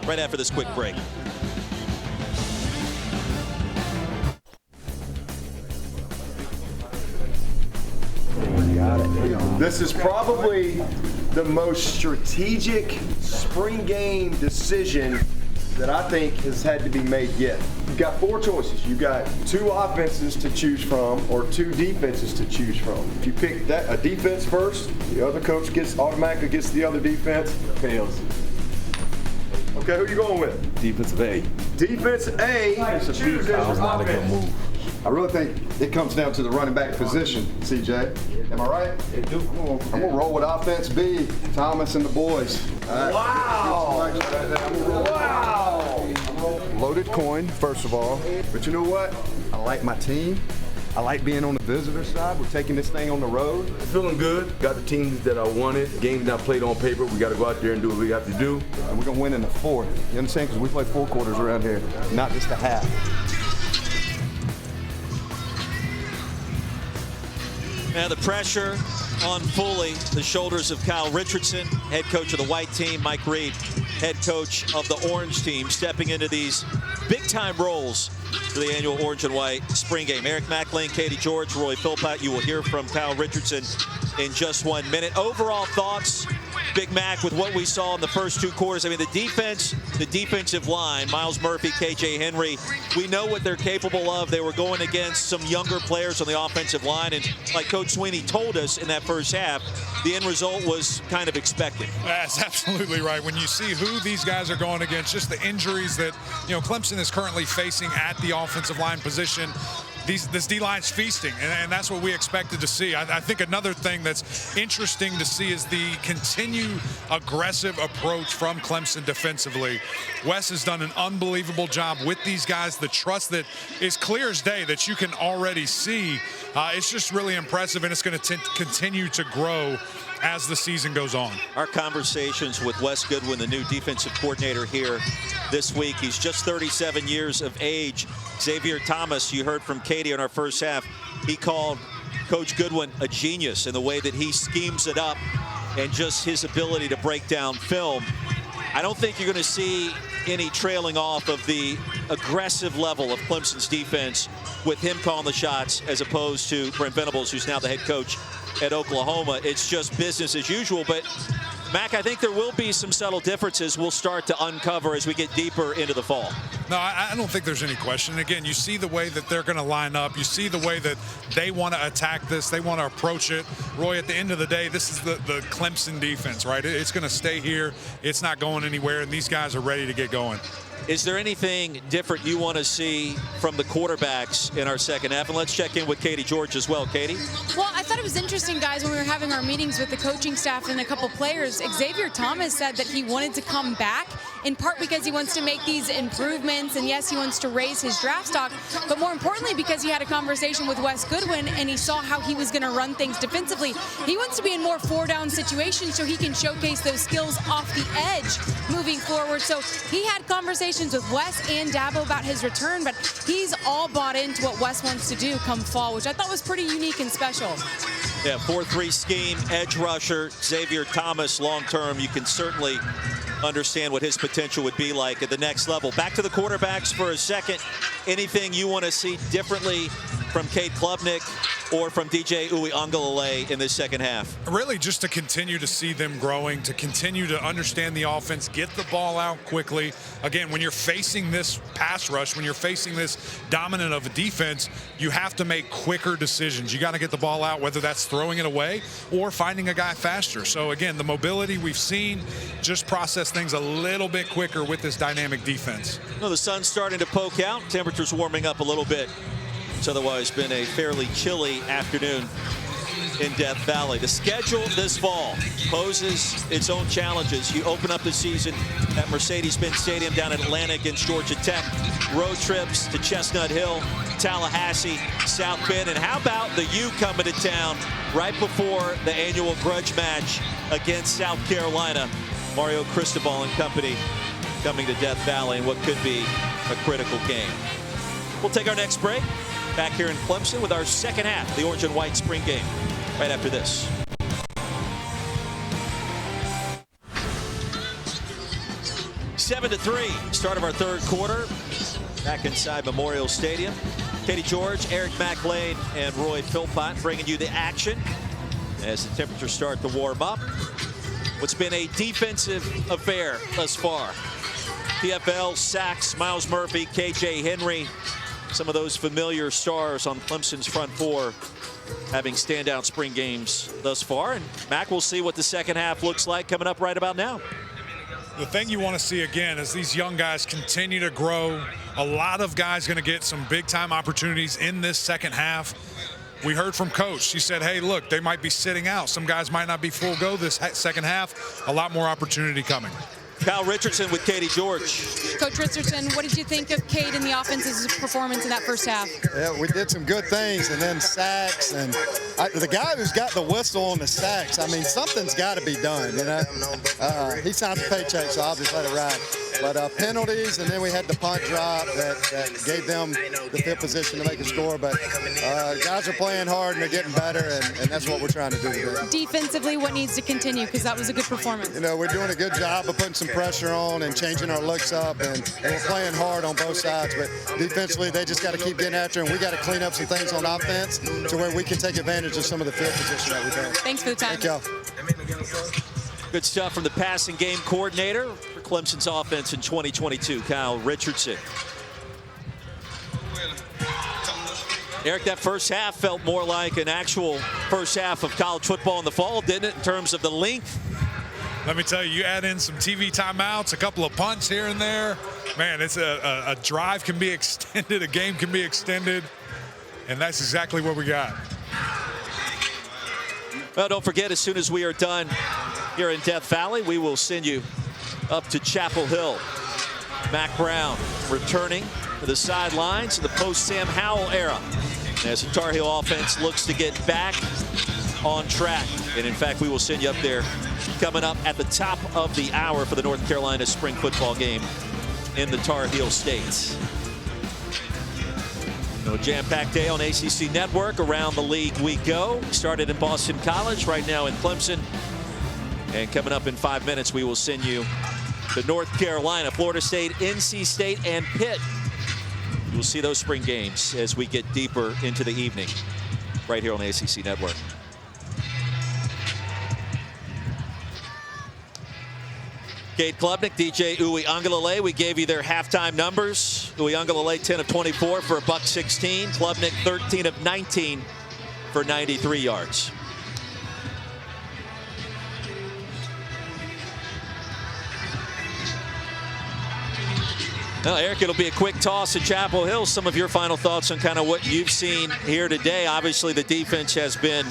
right after this quick break. This is probably the most strategic spring game decision that I think has had to be made yet. You've got 4 choices. You've got 2 offenses to choose from or 2 defenses to choose from. If you pick a defense first, the other coach automatically gets the other defense. Fails. Okay, who are you going with? Defensive A. Defense A. That was not a good move. I really think it comes down to the running back position, CJ. Am I right? I'm going to roll with offense B, Thomas and the boys. Right. Wow. Loaded coin, first of all. But you know what? I like my team. I like being on the visitor side. We're taking this thing on the road. Feeling good. Got the teams that I wanted. Games that I played on paper. We got to go out there and do what we have to do. And we're going to win in the 4th. You understand? Because we play 4 quarters around here, not just a half. Now the pressure on fully the shoulders of Kyle Richardson, head coach of the white team, Mike Reed, head coach of the orange team, stepping into these big-time roles for the annual orange and white spring game. Eric McLean, Katie George, Roy Philpott. You will hear from Kyle Richardson in just 1 minute. Overall thoughts, Big Mac, with what we saw in the first 2 quarters. I mean, the defense, the defensive line, Miles Murphy, KJ Henry, we know what they're capable of. They were going against some younger players on the offensive line, and like Coach Sweeney told us in that first half, the end result was kind of expected. That's absolutely right. When you see who these guys are going against, just the injuries that, Clemson is currently facing at the offensive line position, this D-line's feasting, and that's what we expected to see. I think another thing that's interesting to see is the continued aggressive approach from Clemson defensively. Wes has done an unbelievable job with these guys. The trust that is clear as day that you can already see. It's just really impressive, and it's going to continue to grow as the season goes on. Our conversations with Wes Goodwin, the new defensive coordinator here this week. He's just 37 years of age. Xavier Thomas, you heard from Katie in our first half, he called Coach Goodwin a genius in the way that he schemes it up and just his ability to break down film. I don't think you're going to see any trailing off of the aggressive level of Clemson's defense with him calling the shots as opposed to Brent Venables, who's now the head coach at Oklahoma. It's just business as usual. But Mac, I think there will be some subtle differences we'll start to uncover as we get deeper into the fall. No, I don't think there's any question. Again, you see the way that they're going to line up. You see the way that they want to attack this. They want to approach it. Roy, at the end of the day, this is the Clemson defense, right? It's going to stay here. It's not going anywhere, and these guys are ready to get going. Is there anything different you want to see from the quarterbacks in our second half? And let's check in with Katie George as well. Katie? Well, I thought it was interesting, guys, when we were having our meetings with the coaching staff and a couple players. Xavier Thomas said that he wanted to come back in part because he wants to make these improvements, and yes, he wants to raise his draft stock, but more importantly because he had a conversation with Wes Goodwin and he saw how he was going to run things defensively. He wants to be in more four-down situations so he can showcase those skills off the edge moving forward. So he had conversations with Wes and Dabo about his return, but he's all bought into what Wes wants to do come fall, which I thought was pretty unique and special. Yeah, 4-3 scheme, edge rusher, Xavier Thomas long-term. You can certainly understand what his potential would be like at the next level. Back to the quarterbacks for a second. Anything you want to see differently from Cade Klubnik or from DJ Uiagalelei in this second half? Really just to continue to see them growing, to continue to understand the offense, get the ball out quickly. Again, when you're facing this pass rush, when you're facing this dominant of a defense, you have to make quicker decisions. You got to get the ball out, whether that's throwing it away or finding a guy faster. So again, the mobility we've seen, just process things a little bit quicker with this dynamic defense. Well, the sun's starting to poke out. Temperatures warming up a little bit. It's otherwise been a fairly chilly afternoon in Death Valley. The schedule this fall poses its own challenges. You open up the season at Mercedes-Benz Stadium down in Atlanta against Georgia Tech. Road trips to Chestnut Hill, Tallahassee, South Bend, and how about the U coming to town right before the annual grudge match against South Carolina. Mario Cristobal and company coming to Death Valley in what could be a critical game. We'll take our next break. Back here in Clemson with our second half, the orange and white spring game, right after this. Seven to 3, start of our third quarter, back inside Memorial Stadium. Katie George, Eric McLean, and Roy Philpott bringing you the action as the temperatures start to warm up. What's been a defensive affair thus far. PFL, sacks, Miles Murphy, KJ Henry, some of those familiar stars on Clemson's front four having standout spring games thus far. And Mac, we'll see what the second half looks like coming up right about now. The thing you want to see again is these young guys continue to grow. A lot of guys going to get some big-time opportunities in this second half. We heard from Coach. She said, hey, look, they might be sitting out. Some guys might not be full go this second half. A lot more opportunity coming. Kyle Richardson with Katie George. Coach Richardson, what did you think of Cade and the offense's performance in that first half? Yeah, we did some good things, and then sacks, and the guy who's got the whistle on the sacks, I mean, something's got to be done, you know? He signed the paycheck, so I'll just let it ride. But penalties, and then we had the punt drop that gave them the field position to make a score. But guys are playing hard, and they're getting better, and that's what we're trying to do today. Defensively, what needs to continue? Because that was a good performance. You know, we're doing a good job of putting some pressure on and changing our looks up, and we're playing hard on both sides. But defensively, they just got to keep getting after, and we got to clean up some things on offense to where we can take advantage of some of the field position that we've had. Thanks for the time. Thank y'all. Good stuff from the passing game coordinator for Clemson's offense in 2022, Kyle Richardson. Eric, that first half felt more like an actual first half of college football in the fall, didn't it, in terms of the length? Let me tell you, you add in some TV timeouts, a couple of punts here and there. Man, it's a drive can be extended, a game can be extended, and that's exactly what we got. Well, don't forget, as soon as we are done here in Death Valley, we will send you up to Chapel Hill. Mac Brown returning to the sidelines of the post-Sam Howell era as the Tar Heel offense looks to get back on track. And in fact, we will send you up there coming up at the top of the hour for the North Carolina spring football game in the Tar Heel States. A jam-packed day on ACC Network. Around the league we go. Started in Boston College, right now in Clemson. And coming up in 5 minutes, we will send you to North Carolina, Florida State, NC State, and Pitt. You'll see those spring games as we get deeper into the evening right here on the ACC Network. Cade Klubnik, DJ Uiagalelei. We gave you their halftime numbers. Uiagalelei 10 of 24 for a $116. Klubnik 13 of 19 for 93 yards. Well, Eric, it'll be a quick toss to Chapel Hill. Some of your final thoughts on kind of what you've seen here today. Obviously, the defense has been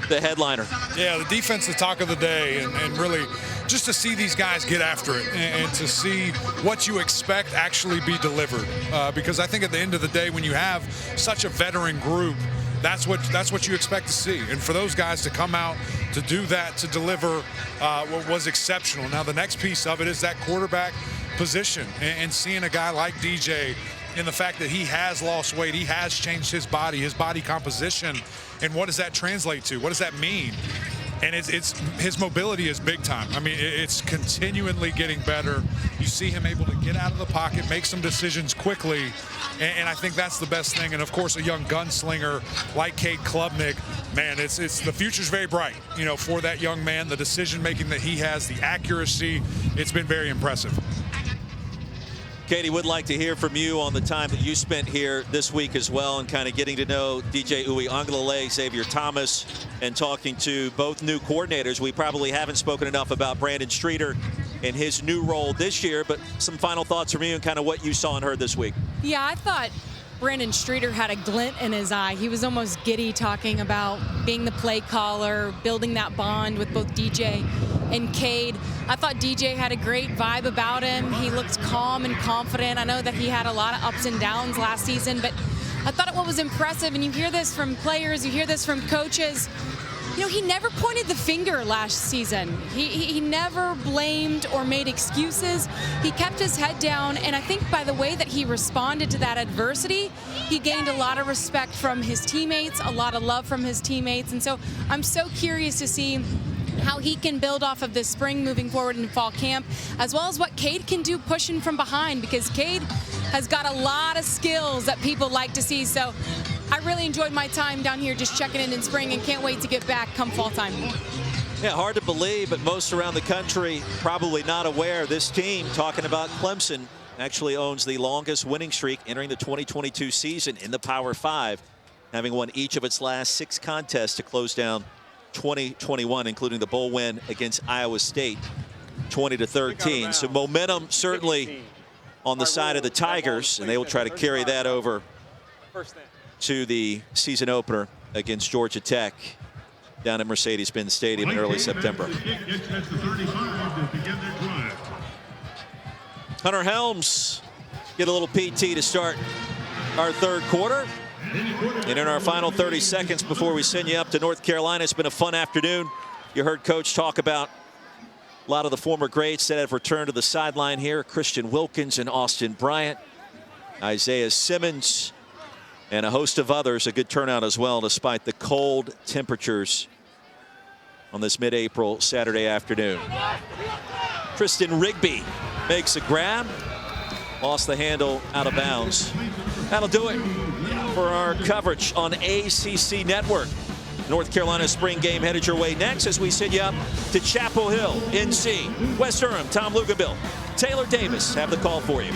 the headliner. Yeah, the defense, the talk of the day, and really just to see these guys get after it and to see what you expect actually be delivered. Because I think at the end of the day, when you have such a veteran group, that's what you expect to see. And for those guys to come out to do that, to deliver what was exceptional. Now, the next piece of it is that quarterback position and seeing a guy like DJ in the fact that he has lost weight, he has changed his body composition, and what does that translate to? What does that mean? And it's his mobility is big time. I mean, it's continually getting better. You see him able to get out of the pocket, make some decisions quickly, and I think that's the best thing. And of course, a young gunslinger like Cade Klubnik, man, it's the future's very bright, you know, for that young man. The decision making that he has, the accuracy, it's been very impressive. Katie, would like to hear from you on the time that you spent here this week as well, and kind of getting to know DJ Uiagalelei, Xavier Thomas, and talking to both new coordinators. We probably haven't spoken enough about Brandon Streeter and his new role this year, but some final thoughts from you and kind of what you saw and heard this week. Yeah, I thought Brandon Streeter had a glint in his eye. He was almost giddy talking about being the play caller, building that bond with both DJ and Cade. I thought DJ had a great vibe about him. He looked calm and confident. I know that he had a lot of ups and downs last season, but I thought what was impressive, and you hear this from players, you hear this from coaches, you know, he never pointed the finger last season. He never blamed or made excuses. He kept his head down, and I think by the way that he responded to that adversity, he gained a lot of respect from his teammates, a lot of love from his teammates, and so I'm so curious to see how he can build off of this spring moving forward in fall camp, as well as what Cade can do pushing from behind, because Cade has got a lot of skills that people like to see. So I really enjoyed my time down here just checking in spring, and can't wait to get back come fall time. Yeah, hard to believe, but most around the country probably not aware. This team, talking about Clemson, actually owns the longest winning streak entering the 2022 season in the Power 5, having won each of its last 6 contests to close down 2021, including the bowl win against Iowa State, 20-13. So momentum certainly on the side of the Tigers, and they will try to carry that over to the season opener against Georgia Tech down at Mercedes-Benz Stadium in early September. Hunter Helms get a little PT to start our third quarter. And in our final 30 seconds before we send you up to North Carolina, it's been a fun afternoon. You heard Coach talk about a lot of the former greats that have returned to the sideline here. Christian Wilkins and Austin Bryant, Isaiah Simmons, and a host of others. A good turnout as well, despite the cold temperatures on this mid-April Saturday afternoon. Tristan Rigby makes a grab. Lost the handle out of bounds. That'll do it for our coverage on ACC Network. North Carolina spring game headed your way next as we send you up to Chapel Hill, NC. West Durham, Tom Luginbill, Taylor Davis have the call for you.